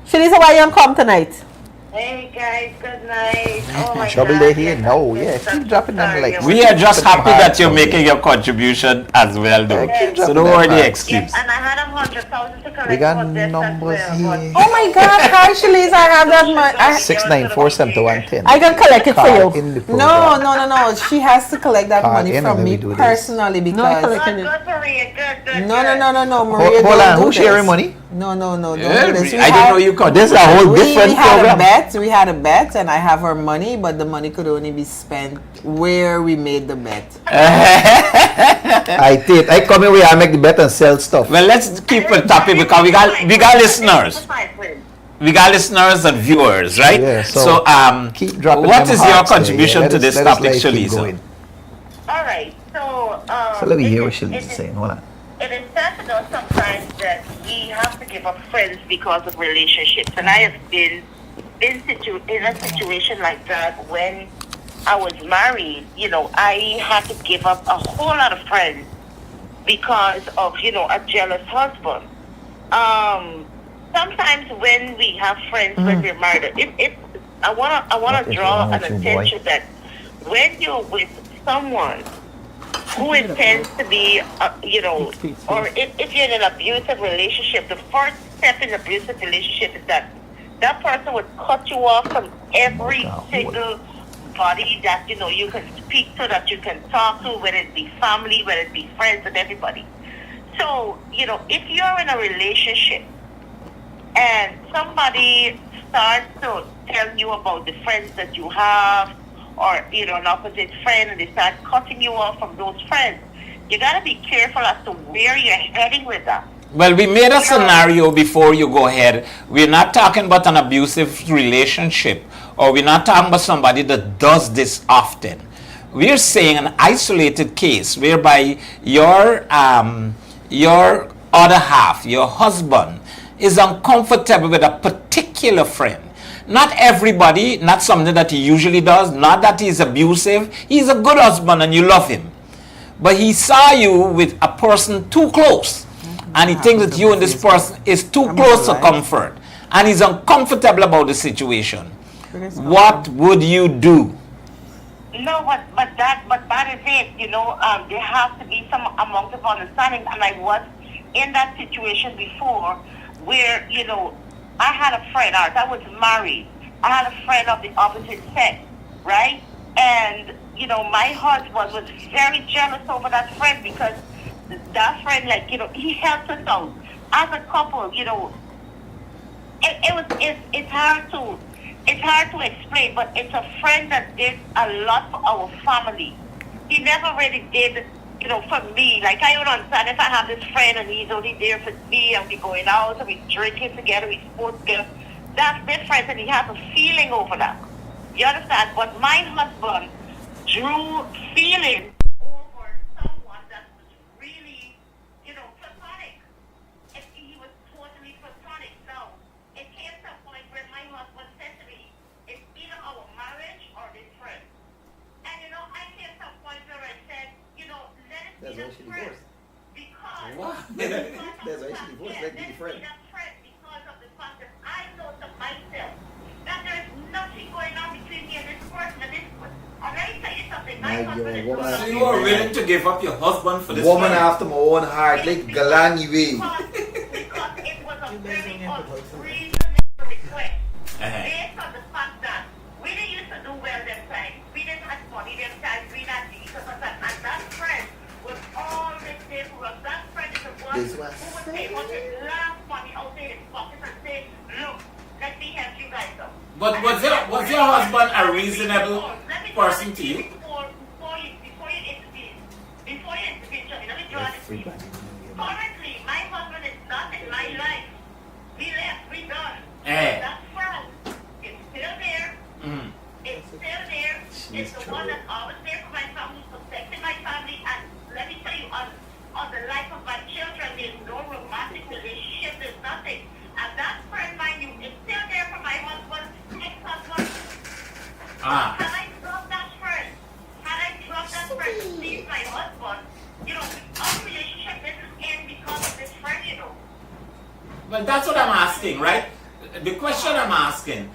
Shalisa, why you come tonight? Hey guys, good night. Oh my Trouble God. they here? yes, No, I'm yeah, so keep dropping them sorry. like- We are just happy that you're Sorry. making your contribution as well, though. keep So dropping don't that worry the back. excuse. Yes, and I had 100,000 to collect We got for this numbers as well. here. Oh my God, hi Shalisa, I have that money. 6947-110. I can collect it for Call you. in the No, program. no. She has to collect that Call money in and from then me we do this. personally No, I because. collect- Good, good, Maria. Good. No, Maria. Hold don't on, do who's this. sharing money? No, don't Yeah, do this. I didn't know you could. This is a whole We different had program. a bet. We had a bet, and I have her money, but the money could only be spent where we made the bet. I did. I come here, I make the bet and sell stuff. Well, let's keep it topic because we got listeners. We got listeners and viewers, right? Yeah, so, so keep dropping what them is your hearts there, contribution yeah. to this Let us topic, let it keep Shalisa? going. All right. So let me hear what Shalisa's saying. Hold on. It is sad to know sometimes that we have to give up friends because of relationships. And I have been in a situation like that when I was married. You know, I had to give up a whole lot of friends because of, you know, a jealous husband. Sometimes when we have friends when we're married, I wanna What is draw wrong an with you, boy? attention that when you're with someone who intends to be, you know, or if you're in an abusive relationship, the first step in an abusive relationship is that that person would cut you off from every single body that, you know, you can speak to, that you can talk to, whether it be family, whether it be friends, and everybody. So, you know, if you're in a relationship and somebody starts to tell you about the friends that you have, or, you know, an opposite friend, and they start cutting you off from those friends, you got to be careful as to where you're heading with that. Well, we made a scenario before you go ahead. We're not talking about an abusive relationship, or we're not talking about somebody that does this often. We're saying an isolated case whereby your other half, your husband, is uncomfortable with a particular friend. Not everybody, not something that he usually does, not that he's abusive. He's a good husband and you love him. But he saw you with a person too close. And he thinks that you and this person is too close to comfort. And he's uncomfortable about the situation. What would you do? No, but that is it. You know, there has to be some amount of understanding. And I was in that situation before where, you know, I had a friend, I was married. I had a friend of the opposite sex, right? And, you know, my husband was very jealous over that friend because that friend, like, you know, he helped us out. As a couple, you know, it's hard to explain, but it's a friend that did a lot for our family. He never really did, you know, for me. Like, I don't understand if I have this friend and he's only there for me and we going out and we drinking together, we sport together. That's different, and he has a feeling over that. You understand? But my husband drew feelings over someone that was really, you know, platonic. He was totally platonic. Now, it came to a point where my husband said to me, it's either our marriage or this friend. And, you know, I came to a point where I said, you know, let it be that friend. Because... What? That's why she divorced. Let it be the friend. That friend, because of the fact that I know to myself that there's nothing going on between me and this person and this person. And I tell you something, my husband is woman. So you are willing to give up your husband for this Woman friend? after my own heart, like Galani way. Because it was a very unreasonable request. Based on the fact that we didn't used to do well them time. We didn't have money them time. We didn't need to and that friend was always there for us. That friend is the one who was able to laugh money out there in his pocket and say, look, let me help you guys out. But was your husband a reasonable person to you? Before you intervene, Johnny, let me draw this to you. Currently, my husband is not in my life. We left, we done. That friend is still there. It's still there. It's the one that's always there for my family, protecting my family, and let me tell you, on the life of my Well, that's what I'm asking, right? The question I'm asking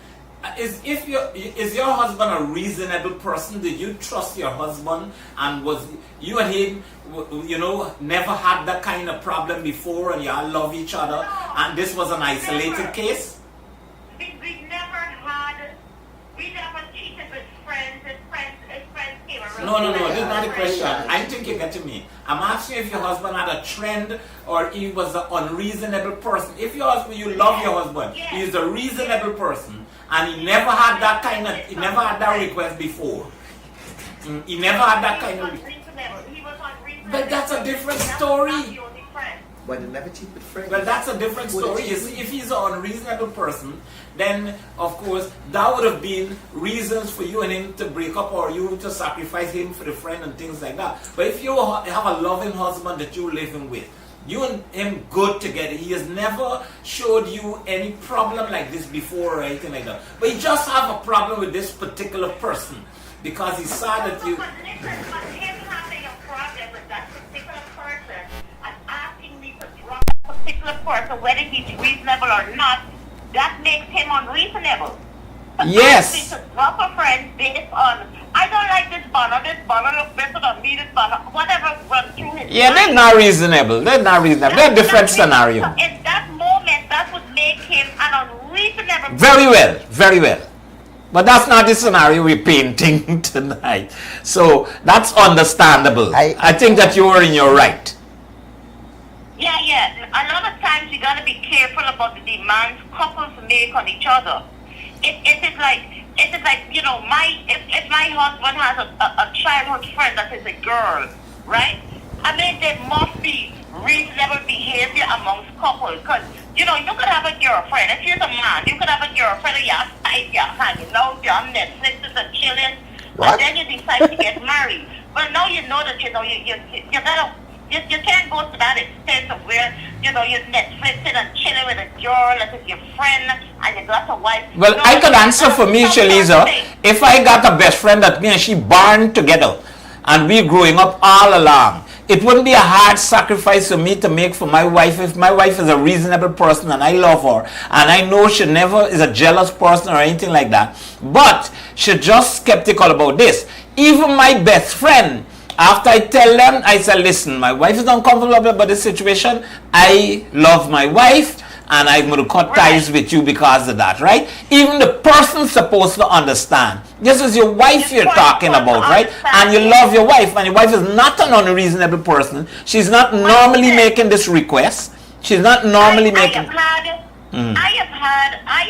is is your husband a reasonable person? Did you trust your husband, and was you and him, never had that kind of problem before, and y'all love each other, and this was an isolated case? We never cheated with friends. His friends came around. No, this is not the question. I think you're getting me. I'm asking if your husband had a trend or he was an unreasonable person. If your husband, you love your husband, he's a reasonable person, and he never had that request before. He never had that kind of. But that's a different story. But they never cheat with friends. Well, that's a different story. You see, if he's an unreasonable person, then of course that would have been reasons for you and him to break up, or you to sacrifice him for the friend and things like that. But if you have a loving husband that you're living with, you and him good together, he has never showed you any problem like this before or anything like that. But you just have a problem with this particular person because he saw that you. But listen, but him having a problem with that particular person and asking me to drop a particular person, whether he's reasonable or not, that makes him unreasonable. But Yes. asking me to drop a friend based on, I don't like this banner looks better than me, this banner, whatever runs through his Yeah, they're mind. not reasonable. They're not reasonable. They're a different scenario. So in that moment, that would make him an unreasonable Very well, very well. But that's not the scenario we're painting tonight. So that's understandable. I think that you are in your right. Yeah. A lot of times you gotta be careful about the demands couples make on each other. It is like if my husband has a childhood friend that is a girl, right? I mean, there must be reasonable behavior amongst couples, because you could have a girlfriend. If you're a man, you could have a girlfriend and you're hanging out, you're on Netflix and chilling, and then you decide to get married. But now you know that you can't go to that extent of where you're Netflixing and chilling with a girl that is your friend and you got a wife. Well, I could answer for me, Shaliza. If I got a best friend that me and she born together and we growing up all along, it wouldn't be a hard sacrifice for me to make for my wife if my wife is a reasonable person and I love her and I know she never is a jealous person or anything like that, but she's just skeptical about this. Even my best friend, after I tell them, I say, listen, my wife is uncomfortable about this situation. I love my wife and I'm going to cut ties with you because of that, right? Even the person's supposed to understand. This is your wife you're talking about, right? And you love your wife, and your wife is not an unreasonable person. She's not normally making this request. She's not normally making. I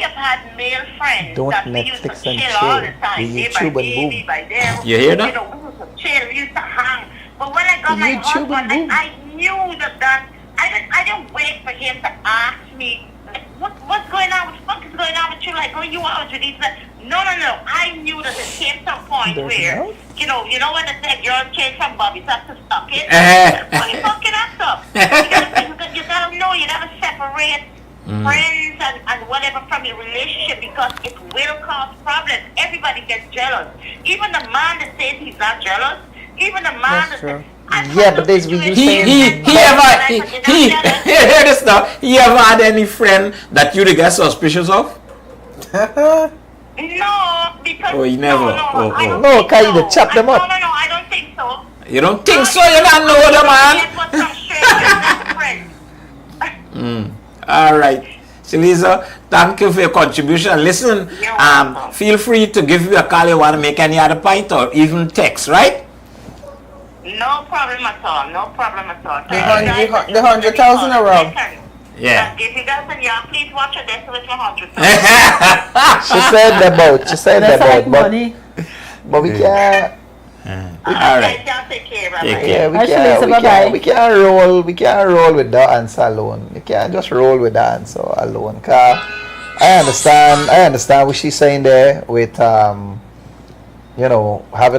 have had male friends Don't that we used to Netflix and chill all the chill. time. We Day by YouTube and day, boom. day by day. You hear that? We used to chill, we used to hang. But when I got my YouTube and husband, boom. I knew that I didn't wait for him to ask me, like, what's going on? What the fuck is going on with you? Like, oh, you out with these? No. I knew that it came to a point where, you know when they say girls change from bobby up to stocking? Well, you fucking up stuff. You gotta know, you gotta separate friends and whatever from your relationship, because it will cause problems. Everybody gets jealous. Even the man that says he's not jealous, even the man that says, Yeah, but there's hear this now. He ever had any friend that you get suspicious of? No, because Oh, you never. No, can you chop them up? No, I don't think so. You don't think so? You don't know the man. All right, Shaliza, thank you for your contribution. Listen, feel free to give you a call you want to make any other point, or even text, right? No problem at all. The 100,000 around. Yeah. If you guys and y'all, please watch your desk with 100,000. She said That's like about, money. but we can't. All right. Y'all take care, Take bye. care. We can't roll with the answer alone. You can't just roll with the answer alone. Cause I understand what she's saying there with having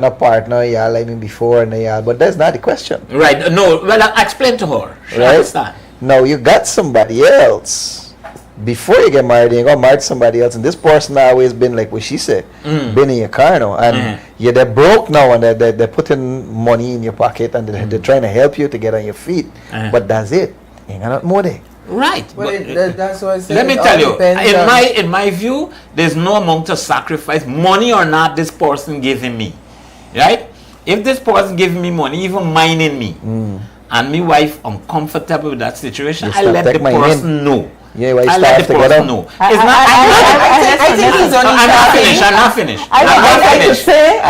a partner, like me before and but that's not the question. Right. No. Well, I explain to her. She Right? understand. No, you got somebody else. Before you get married, you got married to somebody else, and this person always been like what she said, been in your car now, and they're broke now, and they're putting money in your pocket, and they're trying to help you to get on your feet. But that's it. Ain't got nothing more there. Right. But that's what I said. Let me It all tell you, depends on- in my view, there's no amount of sacrifice, money or not, this person giving me. Right? If this person giving me money, even mining me, and my wife uncomfortable with that situation, You I stop let the take my person know. Yeah, why I start let the together? person know. I- It's not. I- I think he's only I'm not talking. finished. I'm not finished. I I'm would not like to finished. say,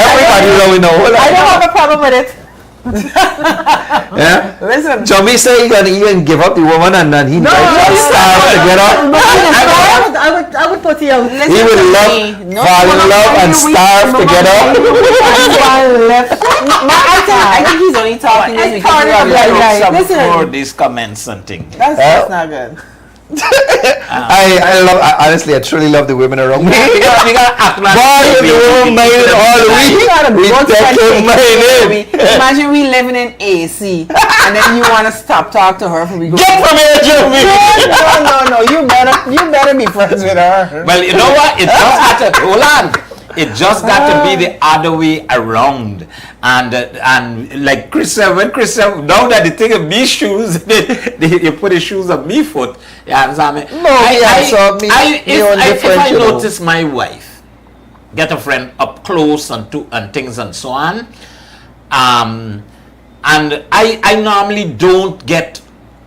Everybody really know. Hold I on. don't have a problem with it. Yeah? Listen, Jumbie say he gonna even give up the woman and then he start to get up. I would put you out. He would fall in love and starve to get up. I think he's only talking just because part you of are the like, line. Some listen, more of these comments and things. that's not good. I honestly, I truly love the women around me. We gotta act like Boy, if the woman made it all the You week, got a we good take friend him taking made care of it. me. Imagine we living in AC and then you want to stop talk to her for we go. Get from here, Jumbie. No. You better be friends with her. Well, you know what? It just got to hold on. It just got to be the other way around. And like Chris said, when Chris said, now that they take of me shoes, you put the shoes on me foot. You understand me? No, If I notice my wife get a friend up close and things and so on, and I normally don't get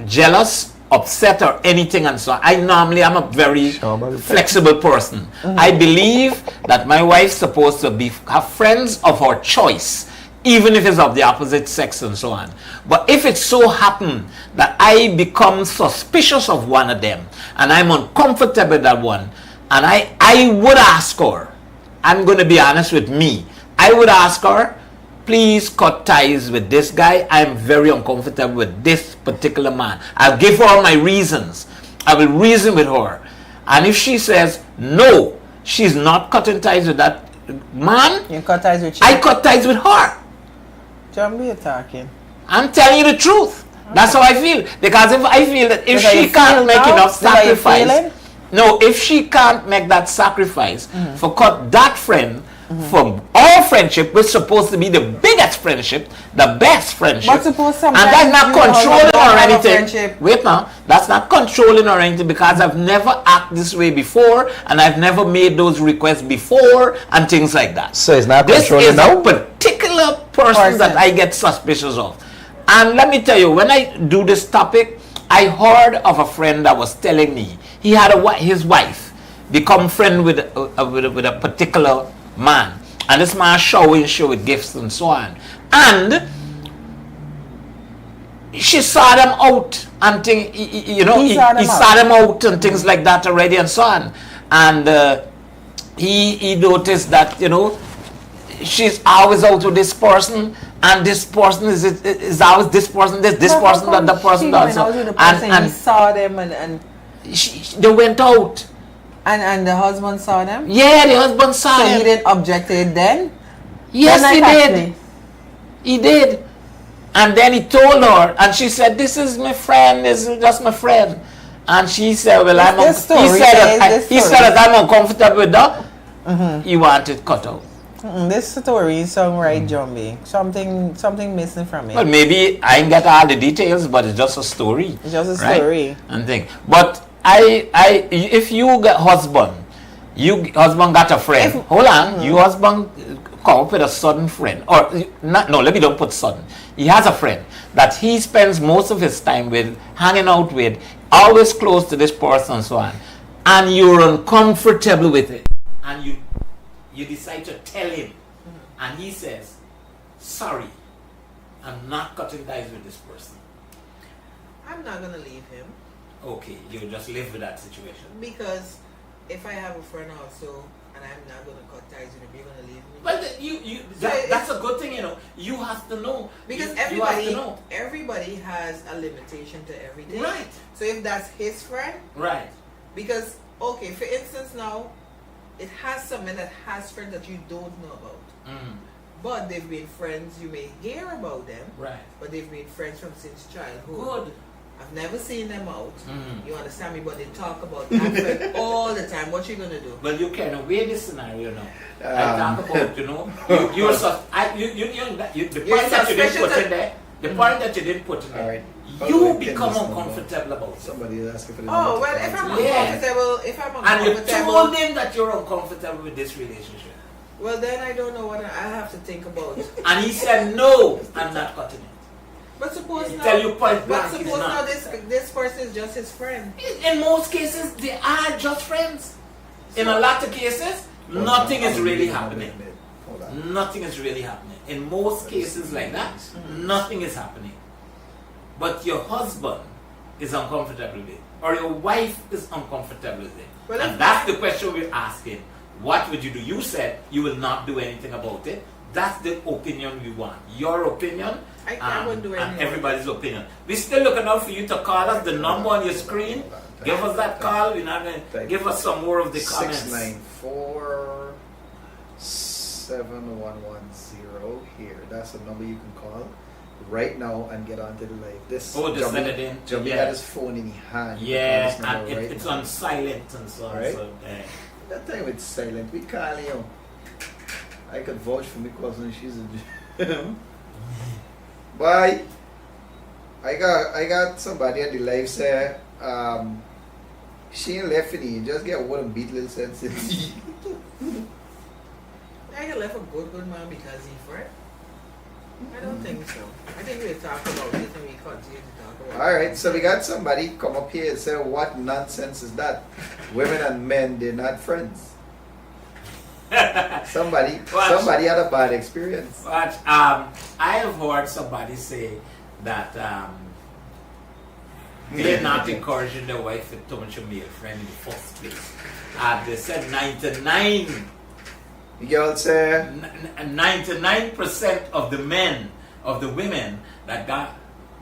jealous, upset or anything and so on. I normally am a very flexible person. I believe that my wife's supposed to have friends of her choice, even if it's of the opposite sex and so on. But if it so happen that I become suspicious of one of them and I'm uncomfortable with that one, and I would ask her, I'm going to be honest with me, I would ask her, please cut ties with this guy. I'm very uncomfortable with this particular man. I'll give her all my reasons. I will reason with her. And if she says, no, she's not cutting ties with that man, You cut ties with you. I cut ties with her. Jumbie attacking. I'm telling you the truth. That's how I feel. Because if I feel that if Is that she you can't feel make now? enough Is that how you sacrifice, feeling? no, if she can't make that sacrifice for cut that friend from our friendship, which is supposed to be the biggest friendship, the best friendship, But suppose and sometimes that's not you and her controlling don't or have a anything. friendship. Wait now, that's not controlling or anything because I've never acted this way before and I've never made those requests before and things like that. So it's not This controlling is now? a particular person that I get suspicious of. And let me tell you, when I do this topic, I heard of a friend that was telling me he had his wife become friend with a particular man. And this man showing with gifts and so on. And she saw them out and thing, he saw them out and things like that already and so on. And he noticed that, she's always out with this person, and this person is always this person, this person, that person, that. And he saw them and they went out. And the husband saw them? Yeah, the husband saw So them. he didn't object it then? Yes, Then he I did. actually- He did. And then he told her, and she said, "This is my friend. This is just my friend." And she said, "Well, He said that I'm uncomfortable with that. He wanted cut out." This story sounds right, Jumbie. Something missing from it. Well, maybe I ain't get all the details, but it's just a story. It's just a right? story. And thing. But if you get husband got a friend. Hold on, your husband come up with a sudden friend, or not? No, let me don't put sudden. He has a friend that he spends most of his time with, hanging out with, always close to this person and so on, and you're uncomfortable with it, and you decide to tell him, and he says, "Sorry, I'm not cutting ties with this person." I'm not gonna leave him Okay, you just live with that situation. because if I have a friend also and I'm not gonna cut ties with him, you're gonna leave me. But that's a good thing, You have to know Because you have to know. everybody has a limitation to everything. Right. So if that's his friend, Right. because okay, for instance now, it has someone that has friends that you don't know about. But they've been friends, you may hear about them, Right. but they've been friends from since childhood. Good. I've never seen them out. You understand me? But they talk about that friend all the time. What you gonna do? Well, you can weigh this scenario now. I talk about, you're the point that you didn't put in there. The point that you didn't put in there. All right. You become uncomfortable about it. Somebody is asking for the Oh, number well, to if I'm call. uncomfortable, And you told him that you're uncomfortable with this relationship. well, then I don't know what I have to think about. And he said, no, I'm not cutting it. But suppose He now, tell you point but blank, he's suppose now not. this person is just his friend. In most cases, they are just friends. In a lot of cases, nothing is really happening. Hold on. Nothing is really happening. In most cases like that, nothing is happening. But your husband is uncomfortable with it, or your wife is uncomfortable with it. Well, And that's the question we're asking. What would you do? You said you will not do anything about it. That's the opinion we want. Your opinion I wouldn't do and anything. everybody's opinion. We're still looking out for you to call us. The number on your screen. Give us that call. We're not going to give us some more of the comments. 694 7110 here. That's the number you can call right now and get onto the live. This Oh, just let it in. Jumbie Yeah. got his phone in his hand. You can call Yeah, this number and right it's now. on silent and so on. Right. So, That time it's silent. We call you. I could vouch for me cousin. She's a Bye. I got somebody at the live say she ain't left for you. Just get one and beat little sense. I can left a good man because he friend. I don't think so. I think we'll talk about it and we continue to talk about it. Alright, so we got somebody come up here and say, what nonsense is that? Women and men, they're not friends. Somebody had a bad experience. But I have heard somebody say that they're not encouraging their wife to too much of male friend in the first place. They said 99% The girl say, 99% of the men, of the women that got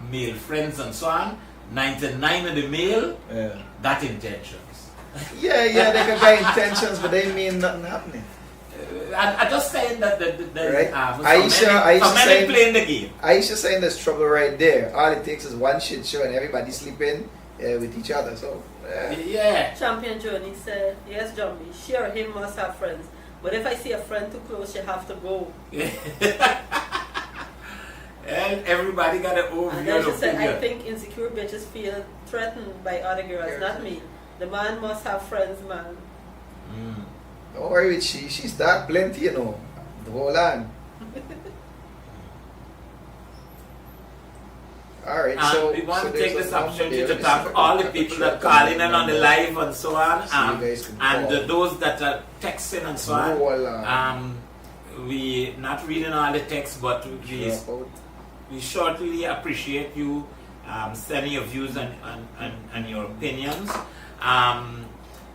male friends and so on, 99 of the male yeah. got intentions. Yeah, they could get intentions, but they mean nothing happening. I just saying that Right. Aisha saying- many playing the game. Aisha saying there's trouble right there. All it takes is one shit show and everybody sleeping with each other. So, Yeah. Champion Journey said, yes, Jumbie, she or him must have friends. But if I see a friend too close, she have to go. And everybody got an And overview then she of said, I opinion. think insecure bitches feel threatened by other girls, not me. The man must have friends, man. Mm. don't worry with she. She's that plenty, you know. The whole land. Alright, And so we want so to take there's this a number opportunity there. to This thank is all the a people chat that calling in on the number. live and so on, So you guys can and call. those that are texting and so on. Whole land. We not reading all the texts, but we shortly appreciate you sending your views and your opinions.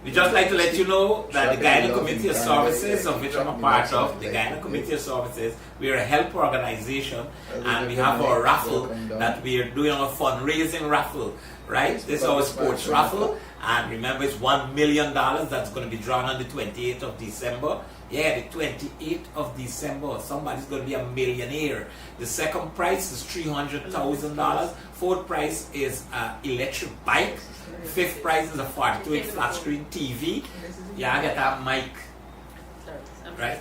We just like to let you know that the Guyana Committee of Services, of which I'm a part of, the Guyana Committee of Services, we are a help organization, and we have our raffle that we are doing a fundraising raffle, right? This is our sports raffle, and remember it's $1 million that's going to be drawn on the 28th of December. Yeah, the 28th of December, somebody's going to be a millionaire. The second prize is $300,000. Fourth prize is an electric bike. Fifth prize is a 42-inch flat screen TV. Yeah, I get that mic. Right?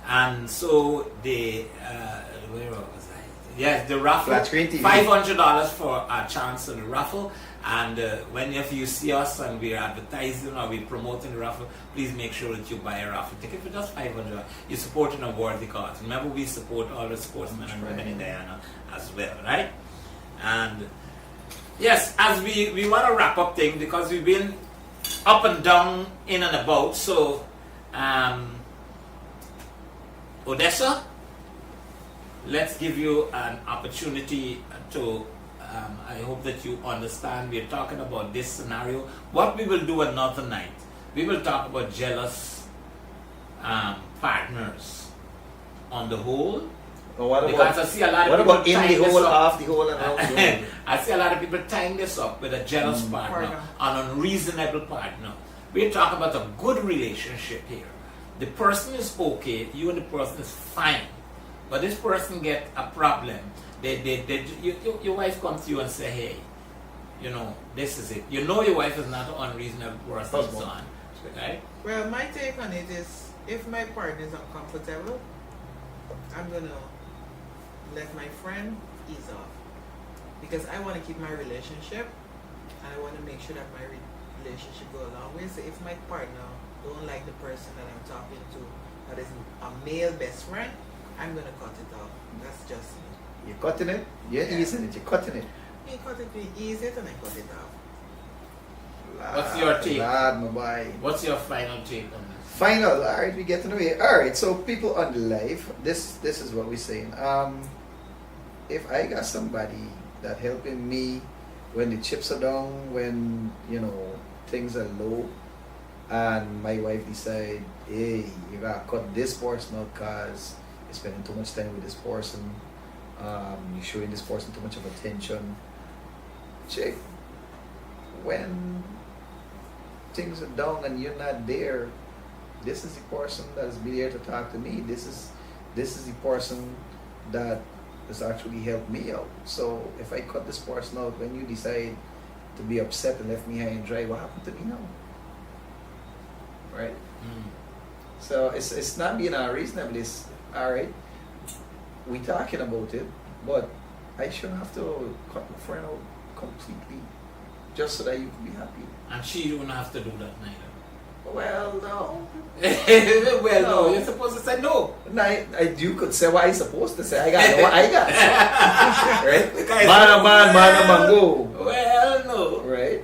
And so the where was I? Yes, the raffle. Flat screen TV. $500 for a chance in the raffle. And whenever you see us and we're advertising or we're promoting the raffle, please make sure that you buy a raffle ticket for just $500. You're supporting a worthy cause. Remember, we support all the sportsmen and women in Guyana as well, right? And yes, as we want to wrap up things because we've been up and down, in and about. So, Odessa, let's give you an opportunity to. I hope that you understand. We're talking about this scenario. What we will do another night, we will talk about jealous partners on the whole. Because I see a lot of people in the tying this hole, up. off the hole, and out the hole? I see a lot of people tying this up with a jealous partner, an unreasonable partner. We're talking about a good relationship here. The person is okay, you and the person is fine, but this person get a problem. Your wife comes to you and say, hey, you know, this is it. You know your wife is not an unreasonable person and so on. Right? Well, my take on it is, if my partner is uncomfortable, I'm gonna let my friend ease off. Because I want to keep my relationship, and I want to make sure that my relationship go a long way. So if my partner don't like the person that I'm talking to, that is a male best friend, I'm gonna cut it off. That's just me. You're cutting it. You're easing it. You're cutting it. You cut it, we ease it, and I cut it off. What's your take? Lad, my boy. What's your final take on this? Final. All right, we get to know it. All right, so people on the live, this is what we're saying. If I got somebody that helping me when the chips are down, when things are low, and my wife decide, hey, you gotta cut this person out because you're spending too much time with this person, you're showing this person too much of attention. Check. When things are down and you're not there, this is the person that has been here to talk to me. This is the person that has actually helped me out. So if I cut this person out when you decide to be upset and left me high and dry, what happened to me now? Right? So it's not being unreasonable. It's all right. We talking about it, but I shouldn't have to cut my friend out completely just so that you can be happy. And she wouldn't have to do that neither. Well, no. Well, no, No. you're supposed to say no. No, you could say what I'm supposed to say. I got what I got. Right? Because- Man, go. Well, no. Right?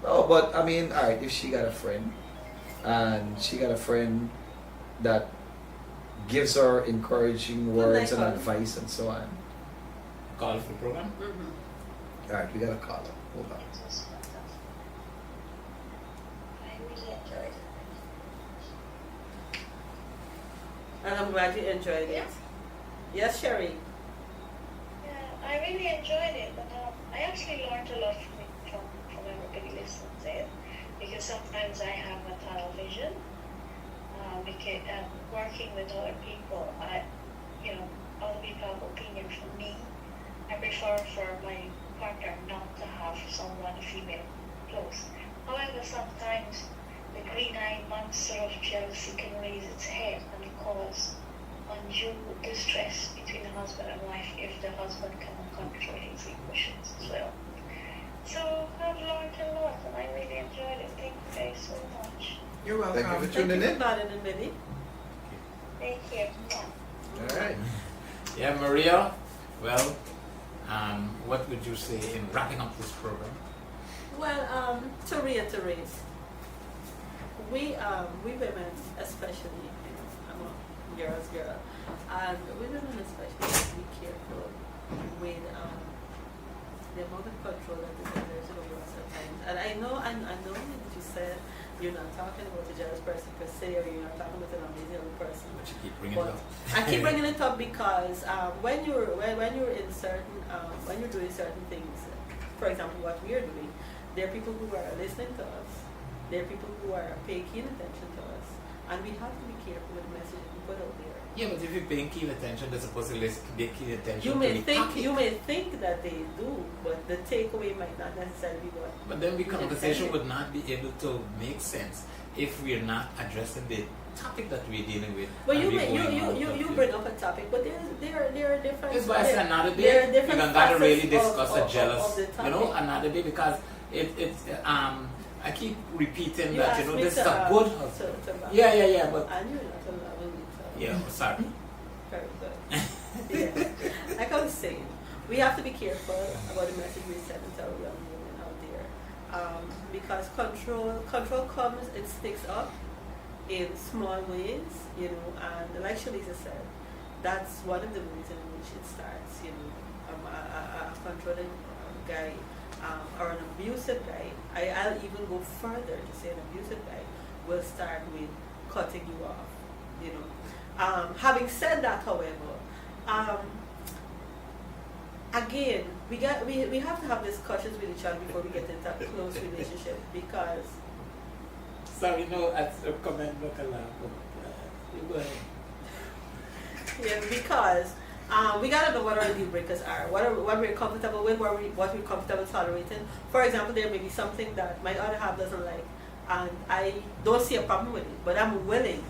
No, but I mean, alright, if she got a friend and she got a friend that gives her encouraging words and advice and so on. Call for the program? Alright, we got a caller. Hold on. I really enjoyed it. And I'm glad you enjoyed it. Yes, Sherry. Yeah, I really enjoyed it, but I actually learned a lot from everybody listening to it, because sometimes I have a tunnel vision. Because working with other people, other people have opinion from me. I prefer for my partner not to have someone, a female, close. However, sometimes the green-eyed monster of jealousy can raise its head and cause undue distress between the husband and wife if the husband cannot control his emotions as well. So I've learned a lot and I really enjoyed it. Thank you guys so much. You're welcome. Thank you for Thank tuning you for in. calling in, Billy. Thank you. Alright. Yeah, Maria. Well, what would you say in wrapping up this program? Well, to reiterate, we women especially, I'm a girl, and we women especially have to be careful with the amount of control that is exerted over us at times. And I know that you said you're not talking about a jealous person per se, or you're not talking about an amazing person. But you keep bringing it But up. I keep bringing it up because when you're in certain when you're doing certain things, for example, what we are doing, there are people who are listening to us. There are people who are paying keen attention to us, and we have to be careful with the message we put out there. Yeah, but if you're paying keen attention, they're supposed to pay keen attention You to may the think topic. that they do, but the takeaway might not necessarily be what. But then the conversation intended. would not be able to make sense if we're not addressing the topic that we're dealing with. But and you we're may, going out you of bring it. up a topic, but there are different. It's why I said another there are day. different We're gonna really facets discuss of a jealous, the topic. another day, because it's I keep repeating You that asked me this is to, a good to husband. back. Yeah, but I knew not to love me. So. yeah, sorry. Very good. Yeah. Like I was saying, we have to be careful about the message we send to our young women out there, because control comes, it sticks up in small ways, and like Shalisa said, that's one of the ways in which it starts. A controlling guy or an abusive guy. I'll even go further to say an abusive guy will start with cutting you off. Having said that, however, again, we have to have discussions with each other before we get into a close relationship, because Sorry, no, that's a comment, not a laugh. You go ahead. because we gotta know what our deal breakers are, what we're comfortable with, what we're comfortable tolerating. For example, there may be something that my other half doesn't like, and I don't see a problem with it, but I'm willing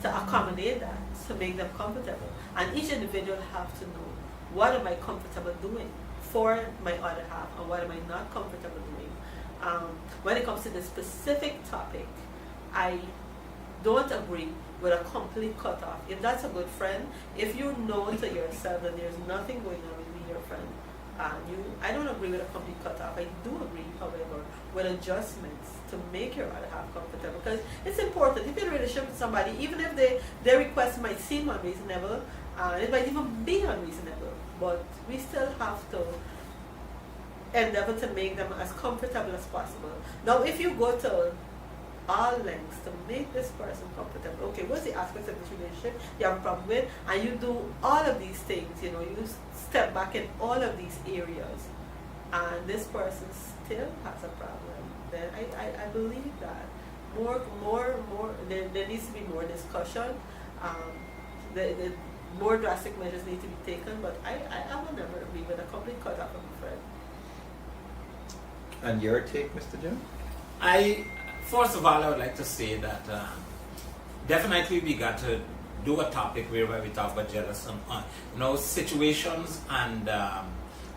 to accommodate that to make them comfortable. And each individual have to know what am I comfortable doing for my other half, and what am I not comfortable doing. When it comes to this specific topic, I don't agree with a complete cutoff. If that's a good friend, if you know to yourself that there's nothing going on with your friend, I don't agree with a complete cutoff. I do agree, however, with adjustments to make your other half comfortable, because it's important. If you're in a relationship with somebody, even if their request might seem unreasonable, it might even be unreasonable, but we still have to endeavor to make them as comfortable as possible. Now, if you go to all lengths to make this person comfortable, okay, what's the aspects of this relationship you have a problem with, and you do all of these things, you step back in all of these areas, and this person still has a problem, then I believe that there needs to be more discussion. The more drastic measures need to be taken, but I will never agree with a complete cutoff of a friend. And your take, Mr. Jim? First of all, I would like to say that definitely we got to do a topic where we talk about jealousy, situations and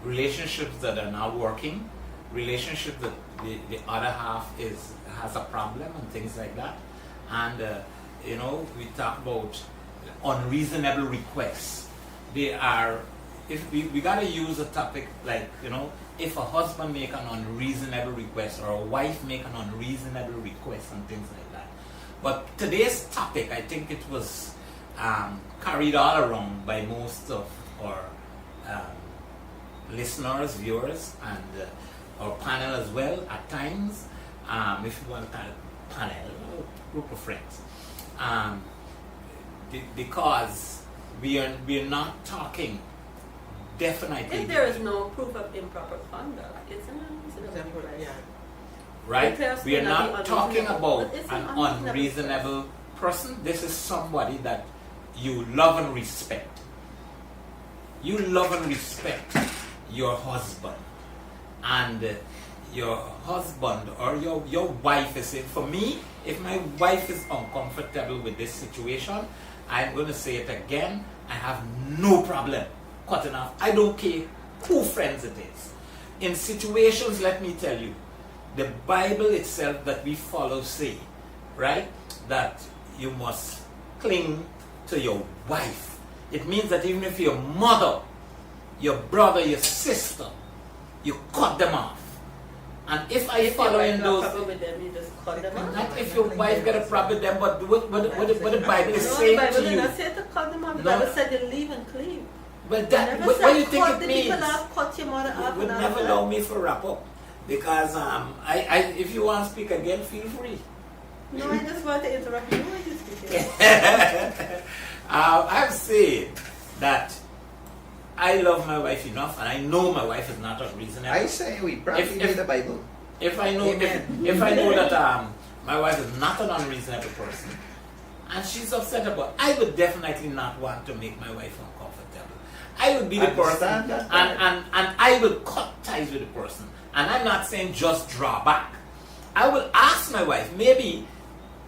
relationships that are not working, relationships that the other half has a problem and things like that. And we talk about unreasonable requests. If we got to use a topic like, if a husband make an unreasonable request or a wife make an unreasonable request and things like that. But today's topic, I think it was carried all around by most of our listeners, viewers, and our panel as well at times, if you want to call it panel, a group of friends. Because we are not talking definitely. If there is no proof of improper conduct, it's an unreasonable request. Yeah. Right? We are not talking about an unreasonable person. This is somebody that you love and respect. You love and respect your husband. And your husband or your wife is saying, for me, if my wife is uncomfortable with this situation, I'm going to say it again, I have no problem cutting off. I don't care who friends it is. In situations, let me tell you, the Bible itself that we follow say, right, that you must cling to your wife. It means that even if your mother, your brother, your sister, you cut them off. And if I follow in those, with them, you just cut them off. not if your wife got a problem with them, but what the Bible is saying the Bible to did you. not say to cut them off. The No. Bible said you leave and cleave. But that, Never what said do you think cut it the means? people off, cut your mother off. You would and never all allow that. me to wrap up. Because if you want to speak again, feel free. No, I just want to interrupt you. Why are you speaking? I've said that I love my wife enough, and I know my wife is not unreasonable. I say we probably need the Bible. If I know if I know that my wife is not an unreasonable person, and she's upset about, I would definitely not want to make my wife uncomfortable. I would be the person, Understand that, and I will cut ties with the person. And I'm not saying just draw back. I will ask my wife, maybe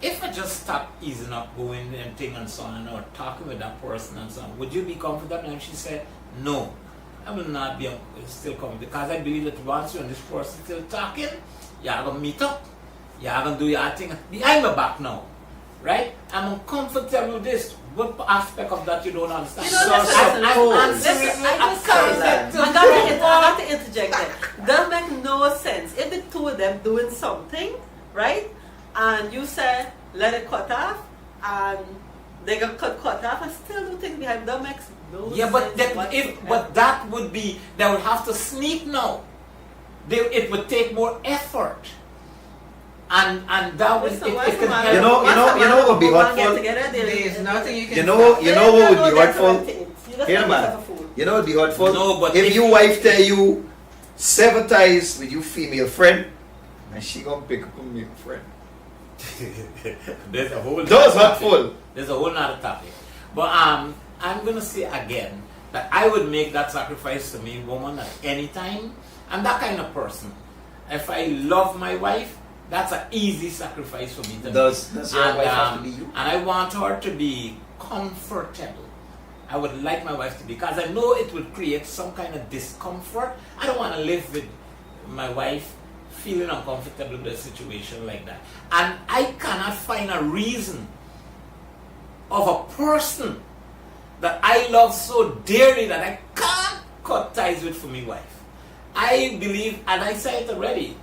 if I just stop easing up, going and thing and so on, or talking with that person and so on, would you be comfortable? And she said, no, I will not be still comfortable, because I believe that once you and this person still talking, you're going to meet up, you're going to do your thing behind my back now, right? I'm uncomfortable with this. What aspect of that you don't understand? You know, I got to interject there. That makes no sense. If the two of them doing something, right, and you say let it cut off, and they got cut off, and still do things behind, that makes no sense. But that would be, they would have to sneak now. It would take more effort. And that would, it could help. You know what would be hurtful? There's nothing you can You know what would be hurtful? Hear man. You know what would be hurtful? No, but if your wife tell you sever ties with your female friend, and she gonna pick up a male friend. There's a whole Those hurtful. There's a whole nother topic. But I'm gonna say again that I would make that sacrifice to me, woman, at any time. I'm that kind of person. If I love my wife, that's an easy sacrifice for me to Does make. your wife have to be you? And I want her to be comfortable. I would like my wife to be, because I know it would create some kind of discomfort. I don't want to live with my wife feeling uncomfortable with a situation like that. And I cannot find a reason of a person that I love so dearly that I can't cut ties with for my wife. I believe, and I say it already,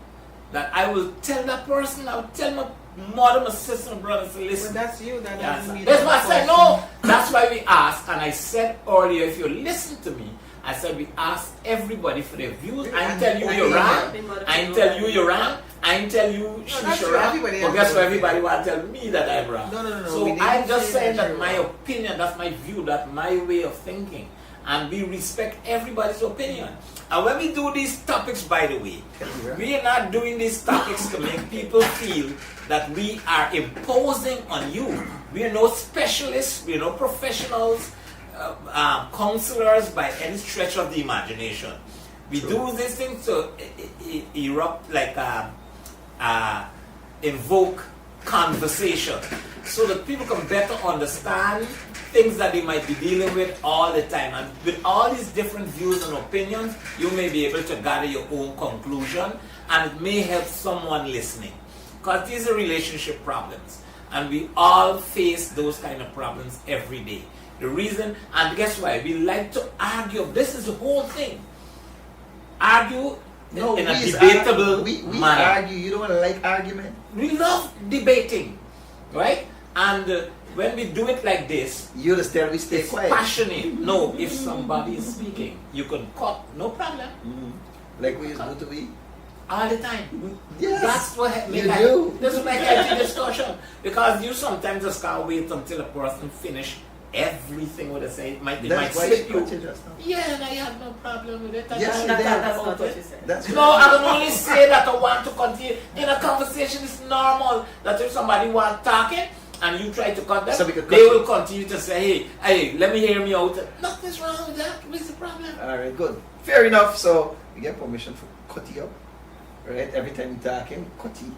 that I will tell that person, I will tell my mother, my sister, my brother, say, listen. But that's you. That Yes, doesn't mean that's why I that said person- no. That's why we asked, and I said earlier, if you listen to me, I said we asked everybody for their views. I didn't tell you you're wrong. I didn't tell you you're wrong. I didn't tell you that's she's true. wrong. Everybody But has guess what? their Everybody opinion. want to tell me that I'm wrong. No. We So didn't I'm just say saying that you're my wrong. opinion, that's my view, that's my way of thinking. And we respect everybody's opinion. And when we do these topics, by the way, we are not doing these topics to make people feel that we are imposing on you. We are no specialists, we are no professionals, counselors by any stretch of the imagination. We do these things to erupt, like invoke conversation, so that people can better understand things that they might be dealing with all the time. And with all these different views and opinions, you may be able to gather your own conclusion, and it may help someone listening. Because these are relationship problems, and we all face those kind of problems every day. The reason, and guess why? We like to argue. This is the whole thing. Argue in a debatable we manner. argue. You don't want to like argument. We love debating, right? And when we do it like this, You just tell me stay it's quiet. passionate. No, if somebody is speaking, you can cut, no problem, Like we used to do to be. all the time. Yes, That's what you do. This is make healthy discussion, because you sometimes just can't wait until a person finish everything what they say. It might That's why slip you cut you just now. Yeah, and I have no problem with it. Yes, you did. That's not what you said. That's No, I can only say that I want to continue. In a conversation, it's normal that if somebody wants talking and you try to cut them, So we could cut they you. will continue to say, hey, let me hear me out. Nothing's wrong with that. What's the problem? All right, good. Fair enough. So we get permission for cutty up, right? Every time we talk him, cutty,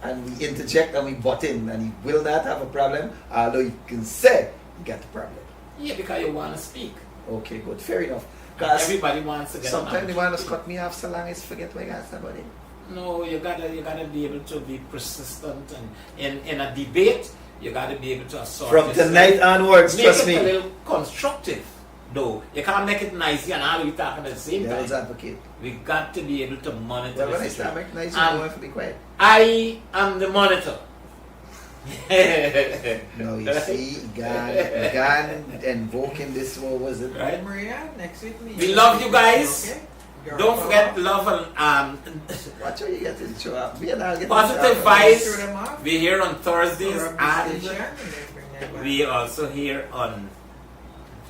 and we interject and we butt in, and he will not have a problem, although you can say you got the problem. Yeah, because you want to speak. Okay, good. Fair enough. And Because everybody wants to get sometimes they an want to cut me off so long as forget what I got somebody. No, you gotta be able to be persistent, and in a debate, you gotta be able to assert From yourself. tonight onwards, Make trust it me. a little constructive, though. You can't make it nice and all we talking at the same Devil's time. advocate. We got to be able to monitor Well, when the I start situation. making nice, you And don't have to be quiet. I am the monitor. No, you see, God invoking this, what was it? Right? Maria, next week me. We love you guys. Okay? Girl Don't power. forget love and Watch how you get to the show up. We are now getting positive this out. vibes. Throw them off. We're here on Thursdays Rub the and station and then bring them back. we also here on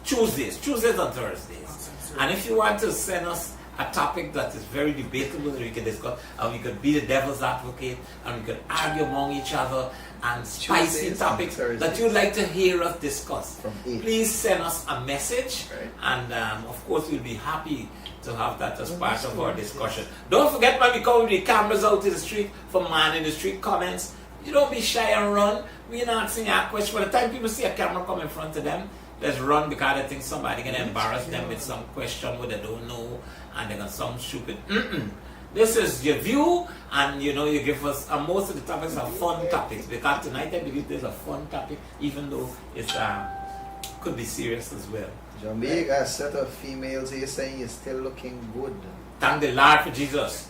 Tuesdays and Thursdays. And if you want to send us a topic that is very debatable that we can discuss, and we could be the devil's advocate, and we could argue among each other, and spicy Tuesdays topics and that you'd like to hear us discuss, From 8. please send us a message, Right. and of course we'll be happy to have that as part of our discussion. Don't forget, when we come with the cameras out to the street for man in the street comments, you don't be shy and run. We're not asking a question. By the time people see a camera come in front of them, let's run, because I think somebody can embarrass them with some question what they don't know, and they're going to sound stupid. This is your view, and you give us, and most of the topics are fun topics, because tonight I believe there's a fun topic, even though it's could be serious as well. Jumbie, you got a set of females here saying you're still looking good. Thank the Lord for Jesus.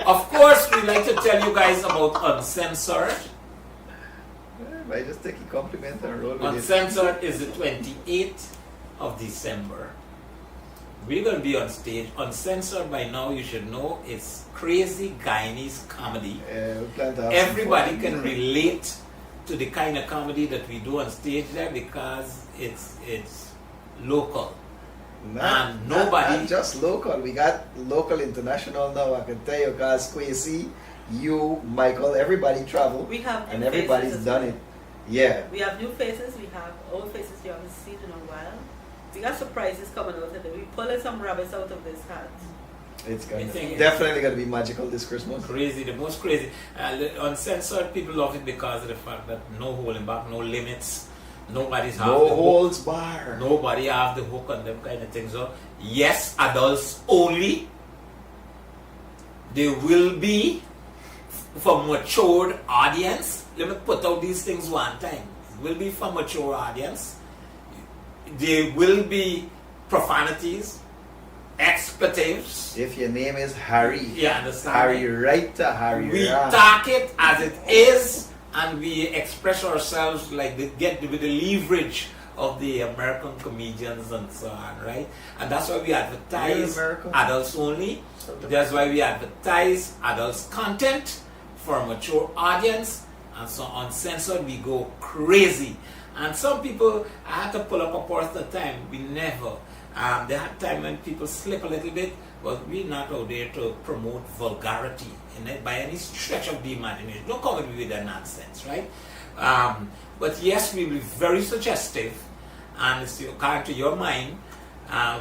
Of course, we like to tell you guys about Uncensored. I just take a compliment and roll with it. Uncensored is the 28th of December. We're going to be on stage. Uncensored, by now you should know, it's crazy Guyanese comedy. We plan to have some Everybody fun. can relate to the kind of comedy that we do on stage there, because it's local. And nobody- not just local. We got local, international now. I can tell you, because Quasi, you, Michael, everybody travel, We have and new everybody's faces as done well. it. Yeah. We have new faces, we have old faces you haven't seen in a while. We got surprises coming out today. We pulling some rabbits out of this hat. It's I think definitely going to be magical this Christmas. Crazy, the most crazy. Uncensored, people love it because of the fact that no holding back, no limits. Nobody's have No the hook. holds bar. Nobody have the hook on them kind of things. So yes, adults only. They will be for matured audience. Let me put out these things one time. It will be for mature audience. There will be profanities, expletives. If your name is Harry, You understand? Harry right to Harry We wrong. talk it as it is, and we express ourselves like they get with the leverage of the American comedians and so on, right? And that's why we advertise American? adults only. That's why we advertise adults content for a mature audience, and so uncensored we go crazy. And some people, I had to pull up a part of the time. We never. There had time when people slip a little bit, but we're not out there to promote vulgarity by any stretch of the imagination. Don't come with me with that nonsense, right? But yes, we will be very suggestive, and it's according to your mind,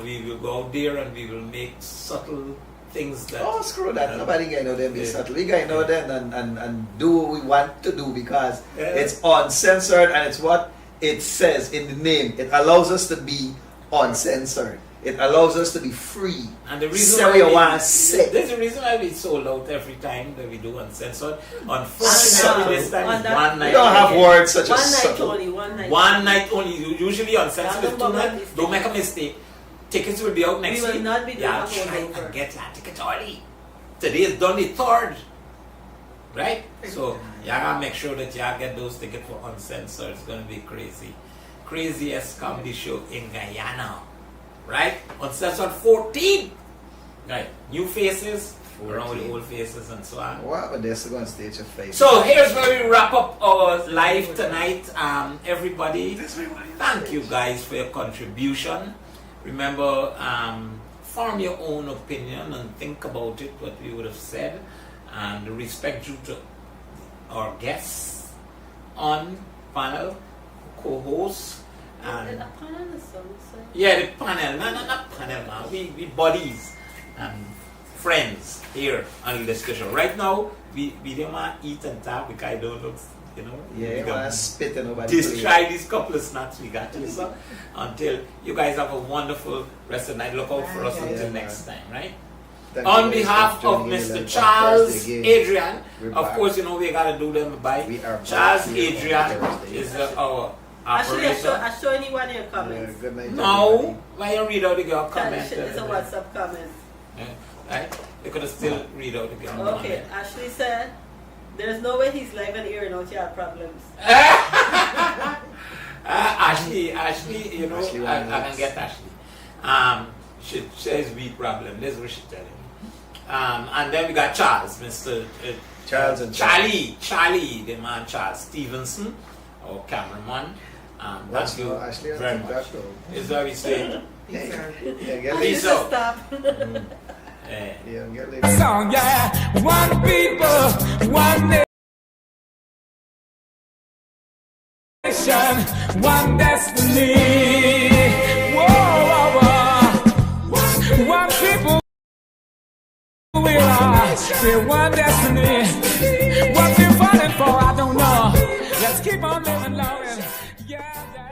we will go out there and we will make subtle things that... Oh, screw that. Nobody can know them be subtle. We can know them and do what we want to do because it's uncensored and it's what it says in the name. It allows us to be uncensored. It allows us to be free. And the reason say why what you want to say. there's a reason why we sold out every time that we do uncensored. Unfortunately, this time is one We night. don't have words such One as night subtle. only, one night. One night only. Usually uncensored is Don't 2 make a nights. mistake. Don't make a mistake. Tickets will be out next will week. not be doing Yeah, a try holdover. and get that ticket early. Today is done the 3rd. Right? So, y'all gotta make sure that y'all get those tickets for uncensored. It's gonna be crazy. Craziest comedy show in Guyana. Right? Uncensored 14. Right. New faces, around with 14. old faces and so on. What? But they're still going to stage a face. So here's where we wrap up our live tonight. Everybody, thank you guys for your contribution. Remember, form your own opinion and think about it, what we would have said, and respect due to our guests on panel, co-hosts, and yeah, the panel, not panel, man. We buddies and friends here on the discussion. Right now, we don't want to eat and talk because I don't look, you know. Yeah, we you got- want to spit in nobody's Just face. try these couple of snacks we got to so until you guys have a wonderful rest of the night. Look out for us Yeah, until man. next time, right? Thank On you guys behalf for of joining in Mr. on Charles Thursday again. Adrian, We're of back. course, you know we gotta do them by. We are Charles back here on Adrian Thursday. is our Actually, operator. I show anyone your Yeah, comments. good night. No, everybody. why you read out the girl comment? It's a WhatsApp comment. Yeah, right? You could still read out the girl Okay, Ashley said, there's no way he's live and airing out your problems. Ashley, you know, Ashley I wants can us. get Ashley. She says we problem. That's what she telling me. And then we got Charles, Mr. Charles and Charlie, the man Charles Stevenson, our cameraman. That's Thank you no, Ashley, I very think much. that though. Is what we say. Yeah, get Peace later. out. Stop. Eh. Yeah, get later. Song, yeah. One people, one nation, one destiny. Whoa, whoa, whoa. One people, we are. We're one destiny. What we're fighting for, I don't know. Let's keep on living long and yeah, yeah.